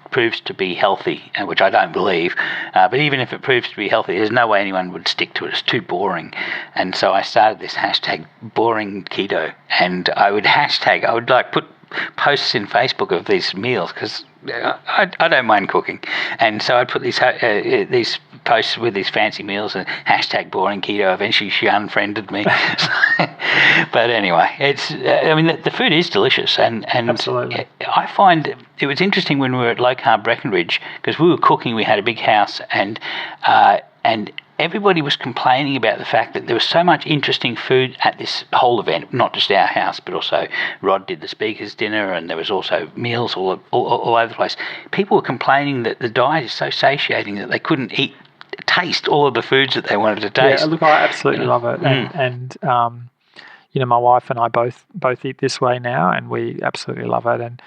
proves to be healthy, which I don't believe, but even if it proves to be healthy, there's no way anyone would stick to it. It's too boring. And so I started this hashtag boring keto, and I would put posts in Facebook of these meals, because I don't mind cooking, and so I'd put these posts with his fancy meals and hashtag boring keto. Eventually she unfriended me. But anyway, it's the food is delicious, and Absolutely. I find it was interesting when we were at Low Carb Breckenridge, because we were cooking. We had a big house, and everybody was complaining about the fact that there was so much interesting food at this whole event, not just our house, but also Rod did the speakers' dinner, and there was also meals all over the place. People were complaining that the diet is so satiating that they couldn't taste all of the foods that they wanted to taste. Yeah, look, I absolutely love it. And my wife and I both eat this way now, and we absolutely love it. And,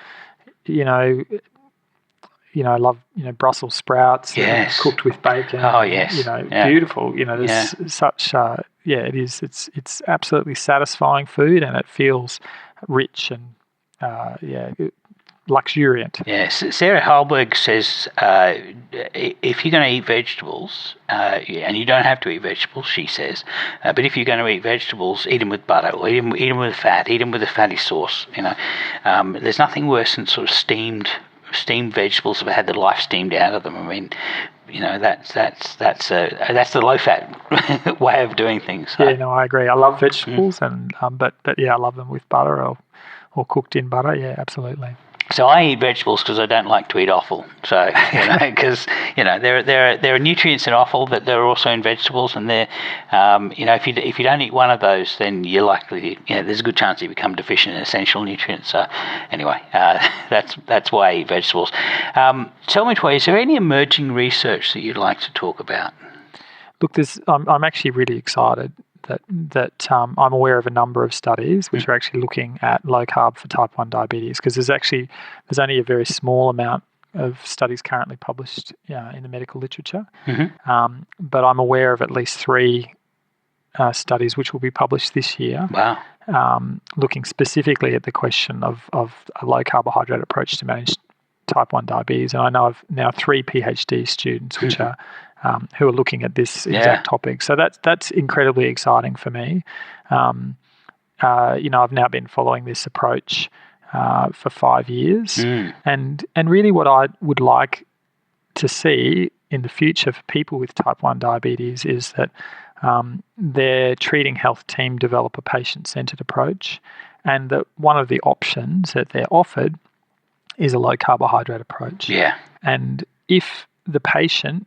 I love, Brussels sprouts cooked with bacon. Oh, yes. Beautiful. There's such, it is. It's absolutely satisfying food, and it feels rich and, luxuriant. Yes. Sarah Hallberg says if you're going to eat vegetables, and you don't have to eat vegetables, she says, but if you're going to eat vegetables, eat them with butter, or eat them with fat, eat them with a fatty sauce. There's nothing worse than sort of steamed vegetables that have had the life steamed out of them. I mean, that's the low fat way of doing things. So. Yeah, no, I agree. I love vegetables, and but I love them with butter or cooked in butter. Yeah, absolutely. So I eat vegetables because I don't like to eat offal. So because there are nutrients in offal that there are also in vegetables, and they're if you don't eat one of those, then you're likely there's a good chance you become deficient in essential nutrients. So anyway, that's why I eat vegetables. Tell me, Troy, is there any emerging research that you'd like to talk about? Look, I'm actually really excited that I'm aware of a number of studies which are actually looking at low carb for type 1 diabetes, because there's only a very small amount of studies currently published in the medical literature. Mm-hmm. But I'm aware of at least 3 studies which will be published this year. Wow. Looking specifically at the question of a low carbohydrate approach to manage type 1 diabetes. And I know of now 3 PhD students which are who are looking at this exact topic. So that's incredibly exciting for me. I've now been following this approach for 5 years, and really what I would like to see in the future for people with type 1 diabetes is that their treating health team develop a patient-centered approach, and that one of the options that they're offered is a low carbohydrate approach. Yeah. And if the patient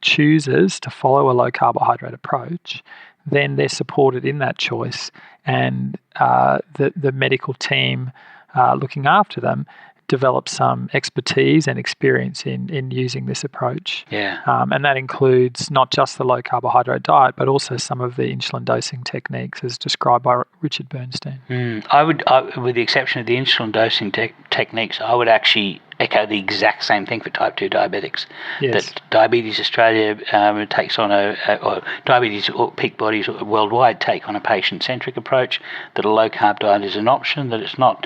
chooses to follow a low carbohydrate approach, then they're supported in that choice, and the medical team looking after them develop some expertise and experience in using this approach. Yeah. And that includes not just the low carbohydrate diet, but also some of the insulin dosing techniques as described by Richard Bernstein. I would, with the exception of the insulin dosing techniques, I would actually echo the exact same thing for type 2 diabetics. Yes. That Diabetes Australia takes on or Diabetes Peak Bodies worldwide take on a patient-centric approach, that a low-carb diet is an option, that it's not...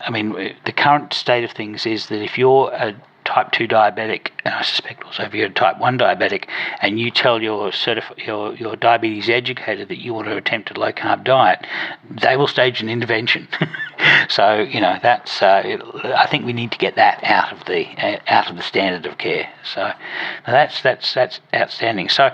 I mean, the current state of things is that if you're a type 2 diabetic, and I suspect also if you're a type 1 diabetic, and you tell your diabetes educator that you want to attempt a low-carb diet, they will stage an intervention. So, that's I think we need to get that out of the standard of care. So that's outstanding. So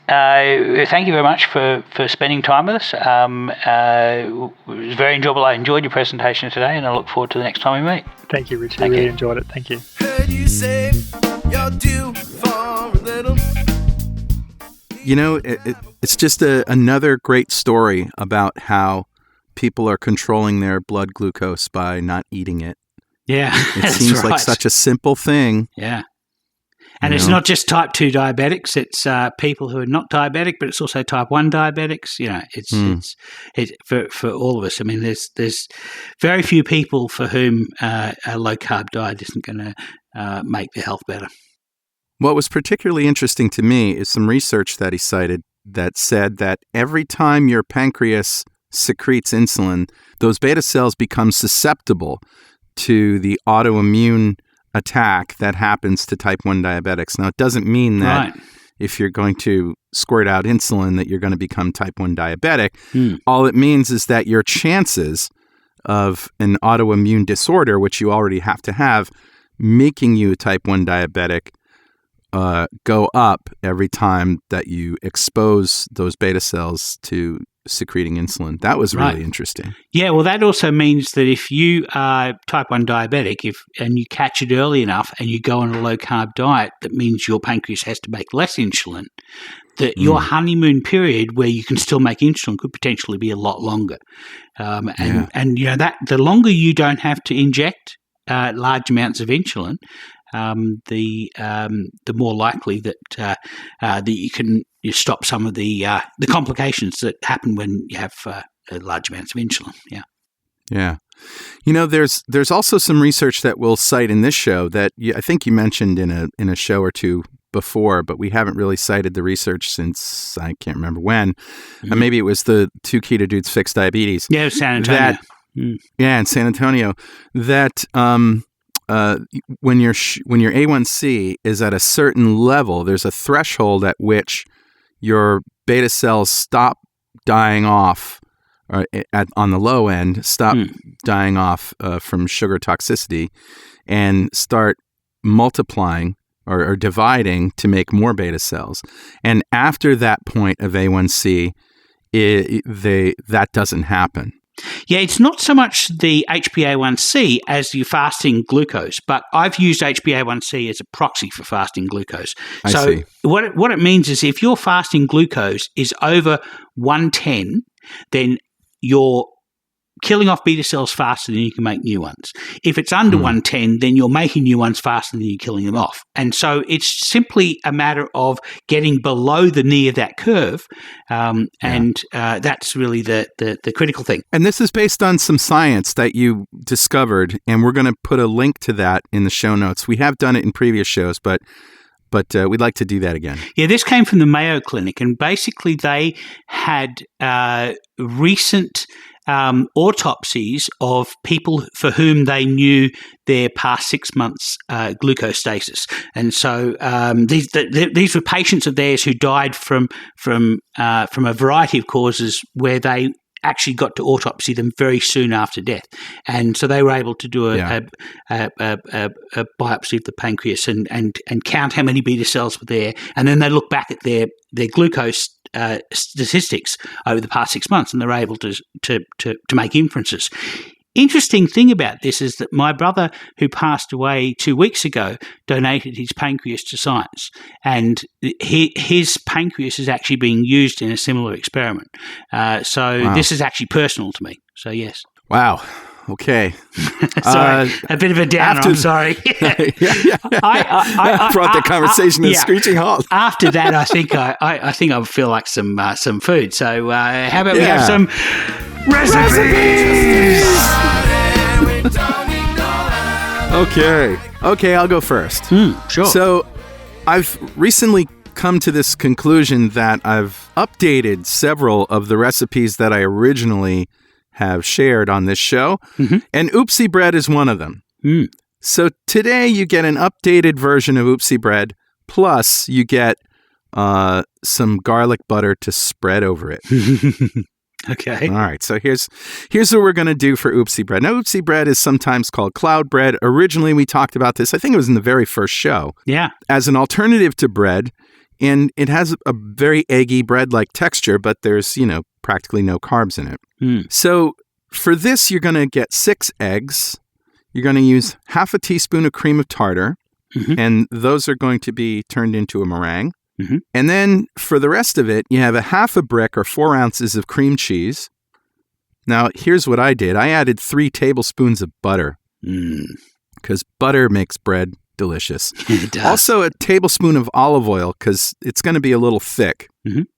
thank you very much for spending time with us. It was very enjoyable. I enjoyed your presentation today, and I look forward to the next time we meet. Thank you, Richard. I really enjoyed it. Thank you. Heard you say you're due for a little. It's just another great story about how people are controlling their blood glucose by not eating it. Yeah, it seems like such a simple thing. Yeah. And it's not just type 2 diabetics, it's people who are not diabetic, but it's also type 1 diabetics. It's for all of us. I mean, there's very few people for whom a low-carb diet isn't going to make their health better. What was particularly interesting to me is some research that he cited that said that every time your pancreas secretes insulin, those beta cells become susceptible to the autoimmune attack that happens to type 1 diabetics. Now, it doesn't mean that if you're going to squirt out insulin that you're going to become type 1 diabetic. All it means is that your chances of an autoimmune disorder, which you already have to have, making you type 1 diabetic go up every time that you expose those beta cells to secreting insulin. That was really interesting. Yeah, well, that also means that if you are type 1 diabetic and you catch it early enough and you go on a low-carb diet, that means your pancreas has to make less insulin, that your honeymoon period where you can still make insulin could potentially be a lot longer. And that the longer you don't have to inject large amounts of insulin, the more likely that you can stop some of the complications that happen when you have large amounts of insulin. Yeah. There's also some research that we'll cite in this show that I think you mentioned in a show or two before, but we haven't really cited the research since I can't remember when. Maybe it was the 2 Keto Dudes Fix Diabetes. Yeah, San Antonio. Yeah, in San Antonio. That when your A1C is at a certain level, there's a threshold at which your beta cells stop dying off, or on the low end, stop dying off from sugar toxicity, and start multiplying or dividing to make more beta cells. And after that point of A1C, that doesn't happen. Yeah, it's not so much the HbA1c as your fasting glucose, but I've used HbA1c as a proxy for fasting glucose. I see. What it means is if your fasting glucose is over 110, then you're killing off beta cells faster than you can make new ones. If it's under 110, then you're making new ones faster than you're killing them off. And so it's simply a matter of getting below the knee of that curve, and that's really the critical thing. And this is based on some science that you discovered, and we're going to put a link to that in the show notes. We have done it in previous shows, but we'd like to do that again. Yeah, this came from the Mayo Clinic, and basically they had recent autopsies of people for whom they knew their past 6 months glucose status. And so these were patients of theirs who died from a variety of causes where they actually got to autopsy them very soon after death. And so they were able to do a biopsy of the pancreas and count how many beta cells were there. And then they look back at their glucose statistics over the past 6 months, and they're able to make inferences. Interesting thing about this is that my brother, who passed away 2 weeks ago, donated his pancreas to science, and his pancreas is actually being used in a similar experiment. So this is actually personal to me. So yes. Wow. Okay. Sorry, a bit of a downer. I'm sorry. I brought the conversation to a screeching halt. After that, I think I would feel like some food. So how about we have some recipes? Okay, I'll go first. Sure. So I've recently come to this conclusion that I've updated several of the recipes that I originally have shared on this show, and Oopsie Bread is one of them. So today you get an updated version of Oopsie Bread, plus you get some garlic butter to spread over it. Okay. All right, so here's what we're going to do for Oopsie Bread. Now, Oopsie Bread is sometimes called cloud bread. Originally, we talked about this, I think it was in the very first show, as an alternative to bread, and it has a very eggy bread-like texture, but there's, practically no carbs in it. So for this, you're going to get 6 eggs. You're going to use half a teaspoon of cream of tartar, and those are going to be turned into a meringue. And then for the rest of it, you have a half a brick or 4 ounces of cream cheese. Now, here's what I did. I added 3 tablespoons of butter because butter makes bread delicious. It does. Also, a tablespoon of olive oil because it's going to be a little thick.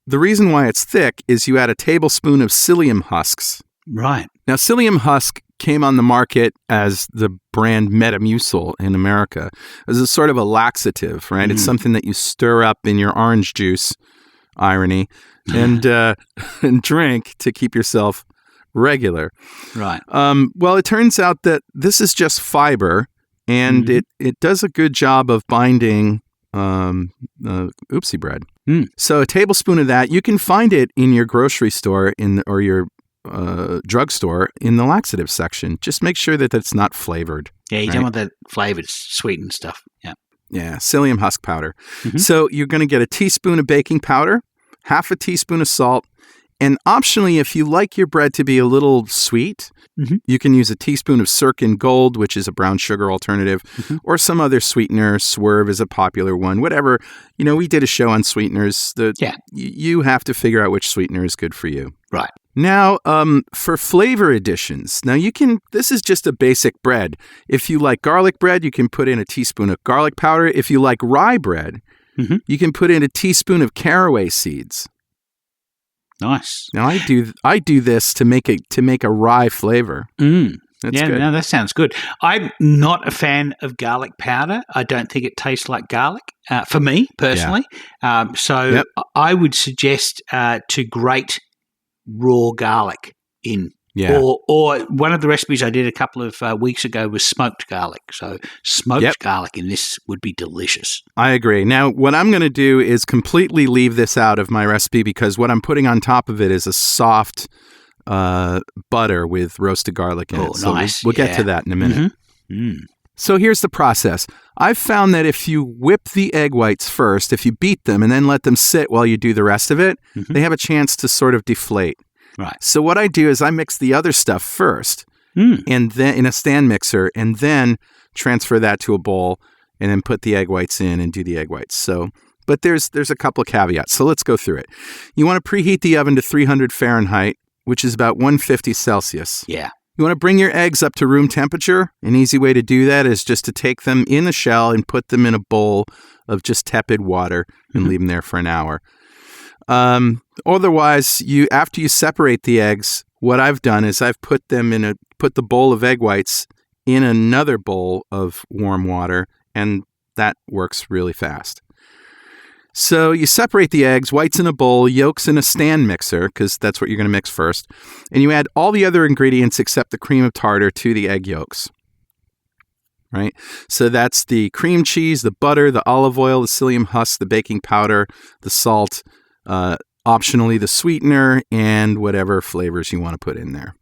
The reason why it's thick is you add a tablespoon of psyllium husks. Right. Now, psyllium husk came on the market as the brand Metamucil in America as a sort of a laxative, right? It's something that you stir up in your orange juice, irony, and drink to keep yourself regular. Right. Well, it turns out that this is just fiber, and it does a good job of binding Oopsie Bread. So a tablespoon of that, you can find it in your grocery store or your drugstore in the laxative section. Just make sure that it's not flavored. Yeah, you don't want that flavored sweetened stuff. Yeah. psyllium husk powder. So you're going to get a teaspoon of baking powder, half a teaspoon of salt, and optionally, if you like your bread to be a little sweet, you can use a teaspoon of Sirkin Gold, which is a brown sugar alternative, or some other sweetener. Swerve is a popular one. Whatever. We did a show on sweeteners. You have to figure out which sweetener is good for you. Right. Now, for flavor additions, this is just a basic bread. If you like garlic bread, you can put in a teaspoon of garlic powder. If you like rye bread, you can put in a teaspoon of caraway seeds. Nice. Now I do this to make a rye flavor. That's good. No, that sounds good. I'm not a fan of garlic powder. I don't think it tastes like garlic for me personally. So I would suggest to grate raw garlic in. Yeah. Or one of the recipes I did a couple of weeks ago was smoked garlic. So smoked garlic in this would be delicious. I agree. Now, what I'm going to do is completely leave this out of my recipe because what I'm putting on top of it is a soft butter with roasted garlic in it. So nice. We'll get to that in a minute. So here's the process. I've found that if you whip the egg whites first, if you beat them and then let them sit while you do the rest of it, they have a chance to sort of deflate. Right. So what I do is I mix the other stuff first and then in a stand mixer and then transfer that to a bowl and then put the egg whites in and do the egg whites. But there's a couple of caveats. So let's go through it. You want to preheat the oven to 300 Fahrenheit, which is about 150 Celsius. Yeah. You want to bring your eggs up to room temperature. An easy way to do that is just to take them in the shell and put them in a bowl of just tepid water and leave them there for an hour. Otherwise, after you separate the eggs, what I've done is I've put the bowl of egg whites in another bowl of warm water, and that works really fast. So you separate the eggs, whites in a bowl, yolks in a stand mixer, because that's what you're going to mix first, and you add all the other ingredients except the cream of tartar to the egg yolks. Right? So that's the cream cheese, the butter, the olive oil, the psyllium husk, the baking powder, the salt, optionally the sweetener, and whatever flavors you want to put in there.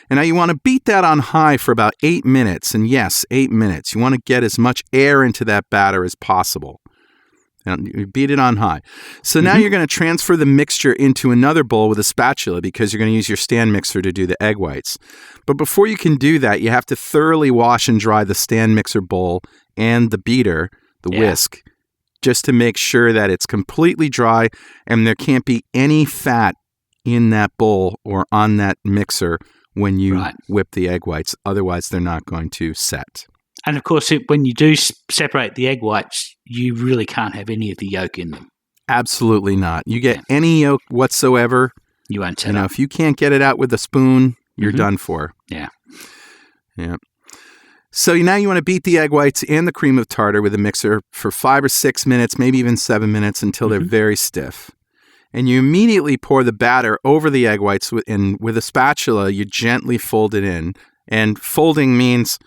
And now you want to beat that on high for about 8 minutes. And yes, 8 minutes. You want to get as much air into that batter as possible. And you beat it on high. So now you're going to transfer the mixture into another bowl with a spatula because you're going to use your stand mixer to do the egg whites. But before you can do that, you have to thoroughly wash and dry the stand mixer bowl and the beater, the whisk, just to make sure that it's completely dry and there can't be any fat in that bowl or on that mixer when you whip the egg whites. Otherwise, they're not going to set. And of course, when you do separate the egg whites, you really can't have any of the yolk in them. Absolutely not. You get any yolk whatsoever. You won't set up. If you can't get it out with a spoon, you're done for. Yeah. So now you want to beat the egg whites and the cream of tartar with a mixer for 5 or 6 minutes, maybe even 7 minutes until they're very stiff. And you immediately pour the batter over the egg whites and with a spatula, you gently fold it in. And folding means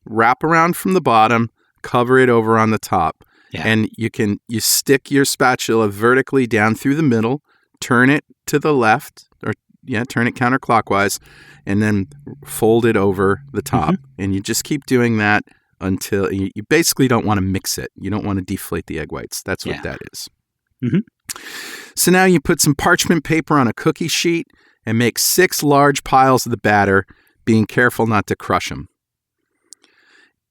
wrap around from the bottom, cover it over on the top. Yeah. And you stick your spatula vertically down through the middle, turn it to the left, turn it counterclockwise, and then fold it over the top. And you just keep doing that until you basically don't want to mix it. You don't want to deflate the egg whites. That's what that is. So now you put some parchment paper on a cookie sheet and make 6 large piles of the batter, being careful not to crush them.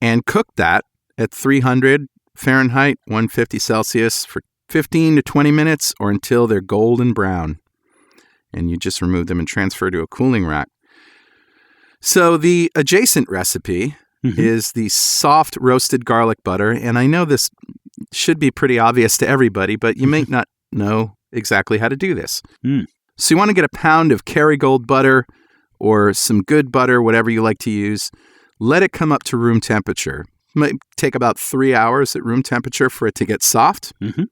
And cook that at 300 Fahrenheit, 150 Celsius for 15 to 20 minutes or until they're golden brown. And you just remove them and transfer to a cooling rack. So the adjacent recipe is the soft roasted garlic butter. And I know this should be pretty obvious to everybody, but you may not know exactly how to do this. So you want to get a pound of Kerrygold butter or some good butter, whatever you like to use. Let it come up to room temperature. It might take about 3 hours at room temperature for it to get soft. Now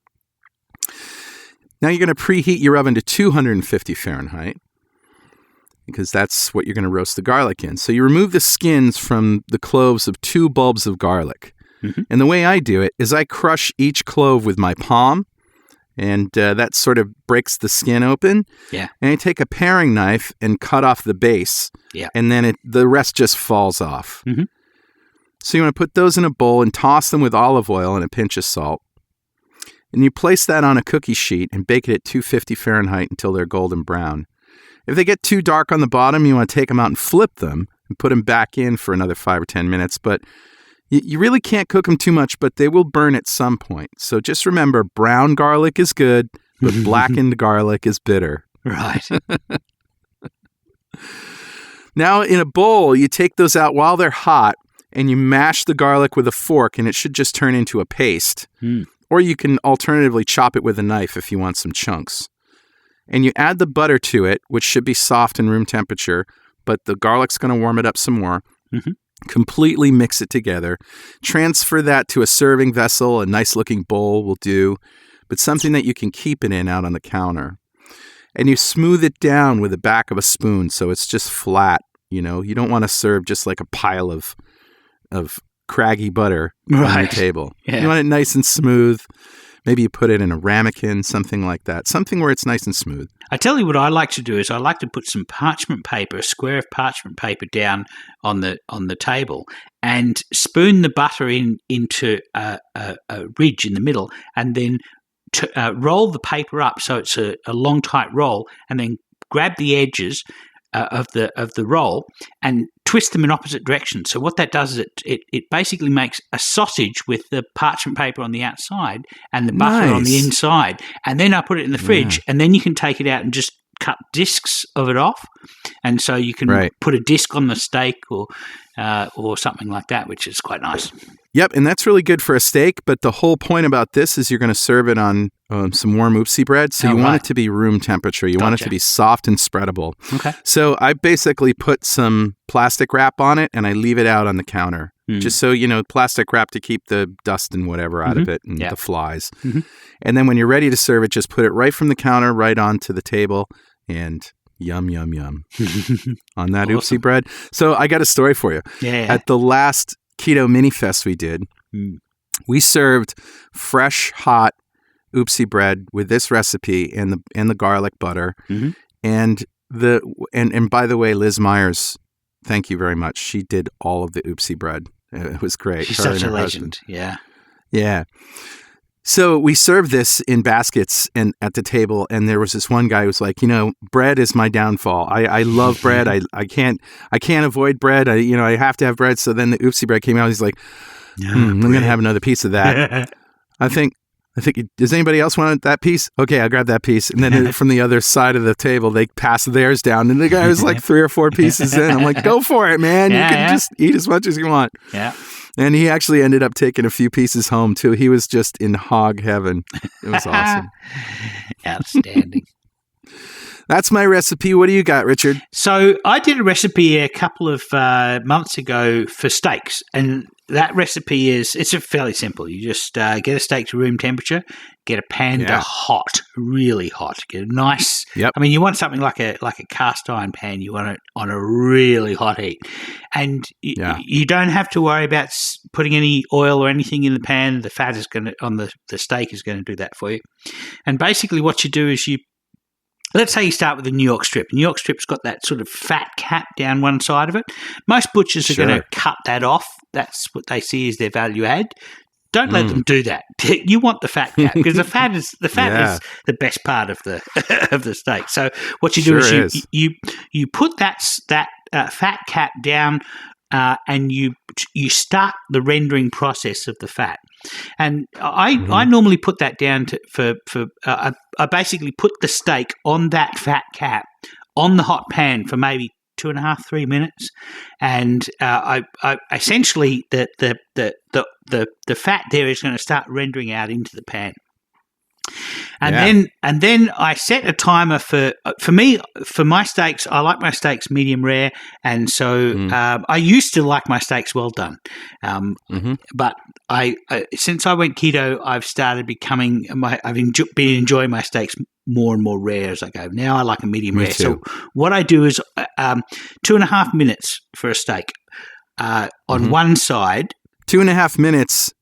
you're going to preheat your oven to 250 Fahrenheit because that's what you're going to roast the garlic in. So you remove the skins from the cloves of 2 bulbs of garlic. And the way I do it is I crush each clove with my palm, and that sort of breaks the skin open. And I take a paring knife and cut off the base, and then the rest just falls off. So you want to put those in a bowl and toss them with olive oil and a pinch of salt. And you place that on a cookie sheet and bake it at 250 Fahrenheit until they're golden brown. If they get too dark on the bottom, you want to take them out and flip them and put them back in for another 5 or 10 minutes. But you really can't cook them too much, but they will burn at some point. So just remember, brown garlic is good, but blackened garlic is bitter. Right. Now, in a bowl, you take those out while they're hot, and you mash the garlic with a fork, and it should just turn into a paste. Or you can alternatively chop it with a knife if you want some chunks. And you add the butter to it, which should be soft and room temperature, but the garlic's going to warm it up some more. Completely mix it together. Transfer that to a serving vessel. A nice-looking bowl will do, but something that you can keep it in out on the counter. And you smooth it down with the back of a spoon so it's just flat. You don't want to serve just like a pile of craggy butter on your table. You want it nice and smooth. Maybe you put it in a ramekin, something like that. Something where it's nice and smooth. I tell you what I like to do is I like to put some parchment paper, a square of parchment paper down on the table and spoon the butter into a ridge in the middle and then roll the paper up so it's a long, tight roll and then grab the edges of the roll and twist them in opposite directions. So what that does is it basically makes a sausage with the parchment paper on the outside and the butter on the inside. And then I put it in the fridge and then you can take it out and just cut discs of it off. And so you can put a disc on the steak or something like that, which is quite nice. Yep, and that's really good for a steak, but the whole point about this is you're going to serve it on some warm oopsie bread, so you want it to be room temperature. You want it to be soft and spreadable. Okay. So I basically put some plastic wrap on it, and I leave it out on the counter, just so, plastic wrap to keep the dust and whatever out of it and the flies. And then when you're ready to serve it, just put it right from the counter right onto the table, and yum, yum, yum on that oopsie bread. So I got a story for you. Yeah. At the last Keto Mini Fest we did, we served fresh, hot oopsie bread with this recipe and the garlic butter. And by the way, Liz Myers, thank you very much. She did all of the oopsie bread. It was great. She's such a legend. Yeah. Yeah. So we served this in baskets and at the table, and there was this one guy who was like, bread is my downfall. I love bread. I can't avoid bread. I have to have bread. So then the oopsie bread came out. He's like, I'm going to have another piece of that. I think, does anybody else want that piece? Okay, I'll grab that piece. And then from the other side of the table, they passed theirs down. And the guy was like 3 or 4 pieces in. I'm like, go for it, man. You can just eat as much as you want. Yeah. And he actually ended up taking a few pieces home, too. He was just in hog heaven. It was awesome. Outstanding. That's my recipe. What do you got, Richard? So I did a recipe a couple of months ago for steaks, and that recipe it's fairly simple. You just get a steak to room temperature, get a pan to hot, really hot. Get a nice. Yep. I mean, you want something like a cast iron pan. You want it on a really hot heat, and you don't have to worry about putting any oil or anything in the pan. The fat is going to on the steak is going to do that for you. And basically, what you do is let's say you start with a New York strip. New York strip's got that sort of fat cap down one side of it. Most butchers are going to cut that off. That's what they see as their value add. Don't let them do that. You want the fat cap because the fat is the best part of the of the steak. So what you do is you put that fat cap down and you start the rendering process of the fat. And I normally put that down I basically put the steak on that fat cap on the hot pan for maybe 2.5-3 minutes, and I essentially the fat there is going to start rendering out into the pan. And then I set a timer for my steaks. I like my steaks medium rare, and so I used to like my steaks well done. But I since I went keto, I've started been enjoying my steaks more and more rare as I go. Now I like a medium rare. Too. So what I do is 2.5 minutes for a steak on one side. 2.5 minutes.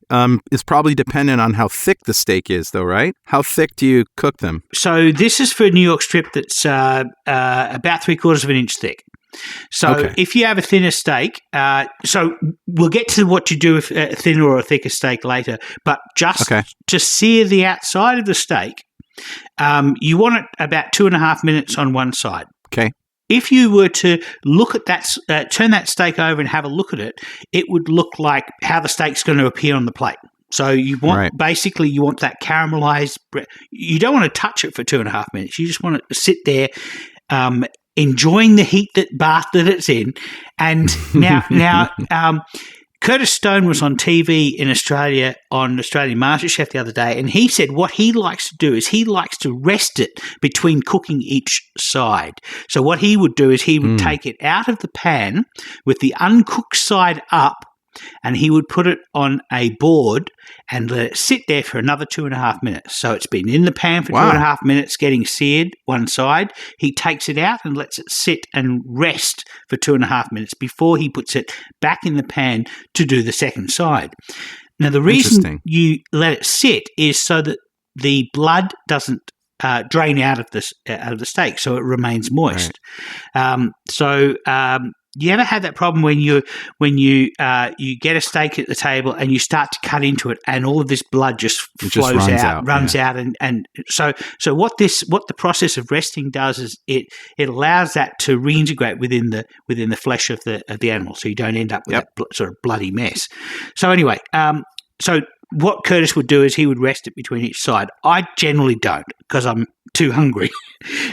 Is probably dependent on how thick the steak is, though, right? How thick do you cook them? So this is for a New York strip that's about 3/4 of an inch thick. So if you have a thinner steak, so we'll get to what you do with a thinner or a thicker steak later, but just to sear the outside of the steak, you want it about 2.5 minutes on one side. Okay. If you were to look at that, turn that steak over and have a look at it, it would look like how the steak's going to appear on the plate. So you want basically you want that caramelized. You don't want to touch it for 2.5 minutes. You just want it to sit there, enjoying the bath that it's in. And now, Curtis Stone was on TV in Australia on Australian MasterChef the other day, and he said what he likes to do is he likes to rest it between cooking each side. So what he would do is he would take it out of the pan with the uncooked side up, and he would put it on a board and let it sit there for another 2.5 minutes. So it's been in the pan for 2.5 minutes getting seared one side. He takes it out and lets it sit and rest for 2.5 minutes before he puts it back in the pan to do the second side. Now, the reason you let it sit is so that the blood doesn't drain out of the steak, so it remains moist. You ever had that problem when you get a steak at the table and you start to cut into it and all of this blood just runs out, and so what the process of resting does is it allows that to reintegrate within the flesh of the animal, so you don't end up with that sort of bloody mess. So anyway, so what Curtis would do is he would rest it between each side. I generally don't because I'm too hungry.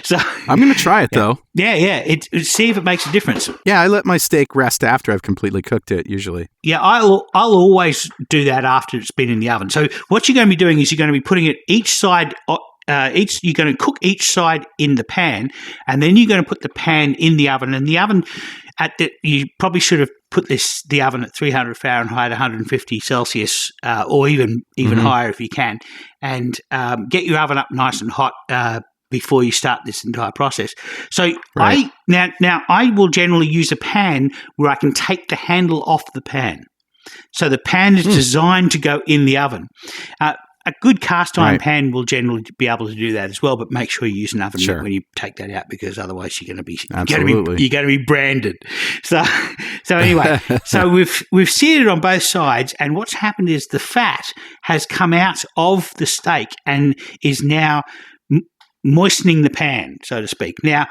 So I'm going to try it though. Yeah. See if it makes a difference. Yeah, I let my steak rest after I've completely cooked it usually. Yeah, I'll always do that after it's been in the oven. So what you're going to be doing is you're going to be putting it each side. You're going to cook each side in the pan, and then you're going to put the pan in the oven. And the oven you probably should have put the oven at 300 Fahrenheit, 150 Celsius, or even higher if you can, and get your oven up nice and hot before you start this entire process. So I will generally use a pan where I can take the handle off the pan. So the pan is designed to go in the oven. A good cast iron pan will generally be able to do that as well, but make sure you use an oven mitt when you take that out, because otherwise you're going to be branded. So anyway, so we've seared it on both sides, and what's happened is the fat has come out of the steak and is now moistening the pan, so to speak. Now,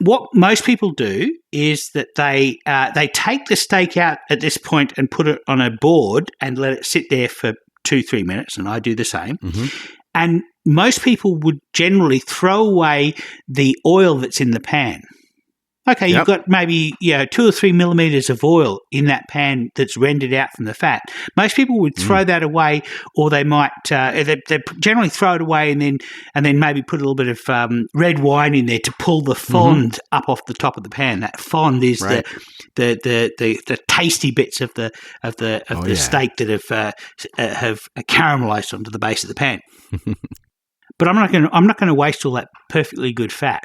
what most people do is that they take the steak out at this point and put it on a board and let it sit there for 2-3 minutes, and I do the same. And most people would generally throw away the oil that's in the pan. Okay, you've got maybe 2 or 3 millimeters of oil in that pan that's rendered out from the fat. Most people would throw that away, or they might they generally throw it away and then maybe put a little bit of red wine in there to pull the fond up off the top of the pan. That fond is the tasty bits of the steak that have caramelized onto the base of the pan. But I'm not going to waste all that perfectly good fat.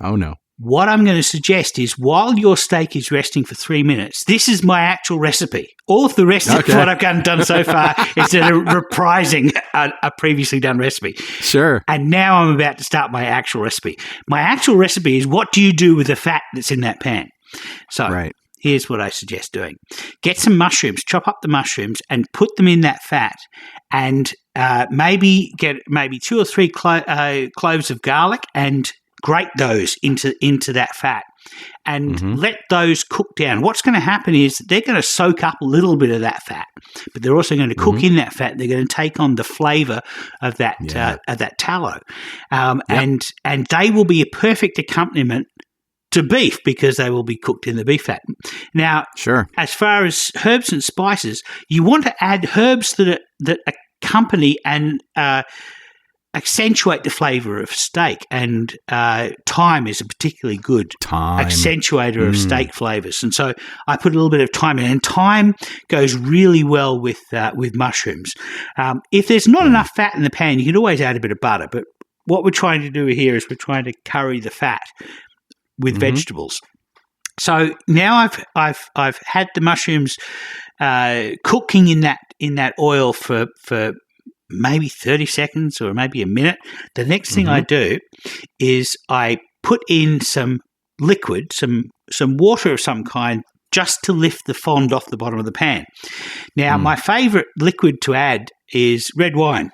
Oh no. What I'm going to suggest is, while your steak is resting for 3 minutes, this is my actual recipe. All of the rest of what I've done so far is reprising a previously done recipe. Sure. And now I'm about to start my actual recipe. My actual recipe is, what do you do with the fat that's in that pan? So here's what I suggest doing. Get some mushrooms, chop up the mushrooms and put them in that fat, and maybe get 2 or 3 cloves of garlic and grate those into that fat and let those cook down. What's going to happen is they're going to soak up a little bit of that fat, but they're also going to cook in that fat. They're going to take on the flavour of that tallow, and they will be a perfect accompaniment to beef, because they will be cooked in the beef fat. Now, as far as herbs and spices, you want to add herbs that accompany and accentuate the flavour of steak, and thyme is a particularly good accentuator of steak flavours. And so I put a little bit of thyme in, and thyme goes really well with mushrooms. If there's not enough fat in the pan, you can always add a bit of butter, but what we're trying to do here is we're trying to curry the fat with vegetables. So now I've had the mushrooms cooking in that oil for maybe 30 seconds or maybe a minute. The next thing I do is I put in some liquid, some water of some kind, just to lift the fond off the bottom of the pan. Now, my favourite liquid to add is red wine,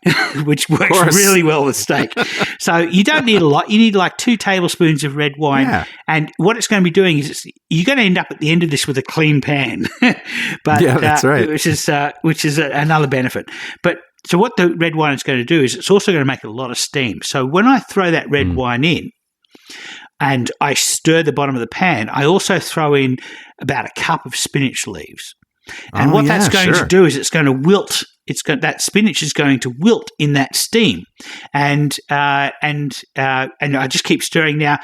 which works really well with steak. So you don't need a lot. You need like 2 tablespoons of red wine. Yeah. And what it's going to be doing is you're going to end up at the end of this with a clean pan. But, yeah, that's right. Which is another benefit. But so what the red wine is going to do is it's also going to make a lot of steam. So when I throw that red wine in, and I stir the bottom of the pan, I also throw in about a cup of spinach leaves. And what that's going to do is it's going to wilt. That spinach is going to wilt in that steam, and I just keep stirring. Now,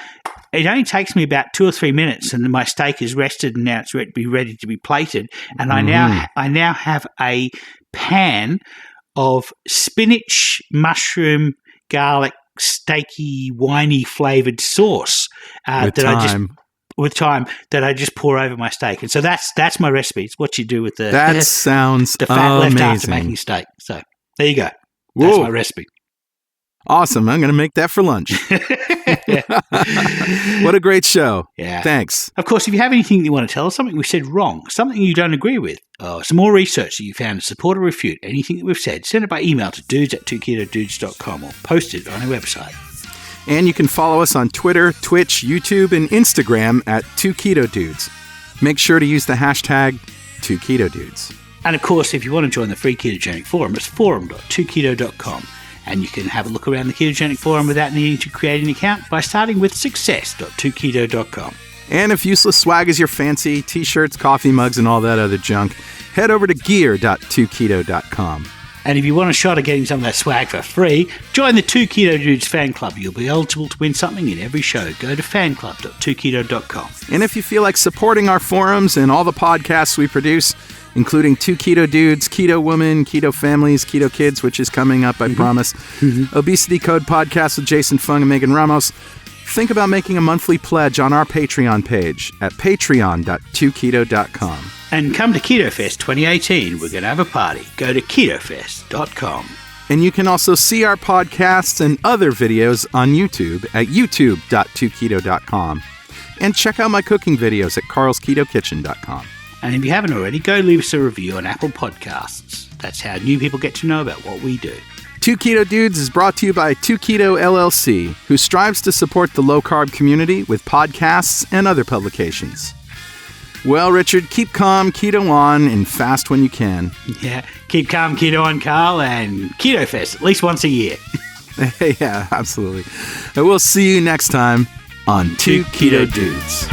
it only takes me about 2 or 3 minutes, and my steak is rested, and now it's ready to be plated. And I now have a pan of spinach, mushroom, garlic, steaky, winey flavored sauce that I just pour over my steak. And so that's my recipe. It's what you do with the sounds the fat amazing. left after making steak. So there you go. That's my recipe. Awesome. I'm going to make that for lunch. What a great show. Yeah. Thanks. Of course, if you have anything you want to tell us, something we said wrong, something you don't agree with, some more research that you found to support or refute anything that we've said, send it by email to dudes@2ketodudes.com or post it on our website. And you can follow us on Twitter, Twitch, YouTube, and Instagram at 2ketodudes. Make sure to use the hashtag 2ketodudes. And of course, if you want to join the free Ketogenic forum, it's forum.2keto.com. And you can have a look around the Ketogenic forum without needing to create an account by starting with success.2keto.com. And if useless swag is your fancy, t-shirts, coffee mugs, and all that other junk, head over to gear.2keto.com. And if you want a shot at getting some of that swag for free, join the 2 Keto Dudes fan club. You'll be eligible to win something in every show. Go to fanclub.2keto.com. And if you feel like supporting our forums and all the podcasts we produce, including 2 Keto Dudes, Keto Woman, Keto Families, Keto Kids, which is coming up, I promise, Obesity Code Podcast with Jason Fung and Megan Ramos, think about making a monthly pledge on our Patreon page at patreon.2keto.com. And come to Keto Fest 2018. We're going to have a party. Go to ketofest.com. And you can also see our podcasts and other videos on YouTube at youtube.2keto.com. And check out my cooking videos at carlsketokitchen.com. And if you haven't already, go leave us a review on Apple Podcasts. That's how new people get to know about what we do. 2 Keto Dudes is brought to you by 2 Keto LLC, who strives to support the low-carb community with podcasts and other publications. Well, Richard, keep calm, keto on, and fast when you can. Yeah, keep calm, keto on, Carl, and Keto Fest at least once a year. Yeah, absolutely. And we'll see you next time on 2 Keto Dudes.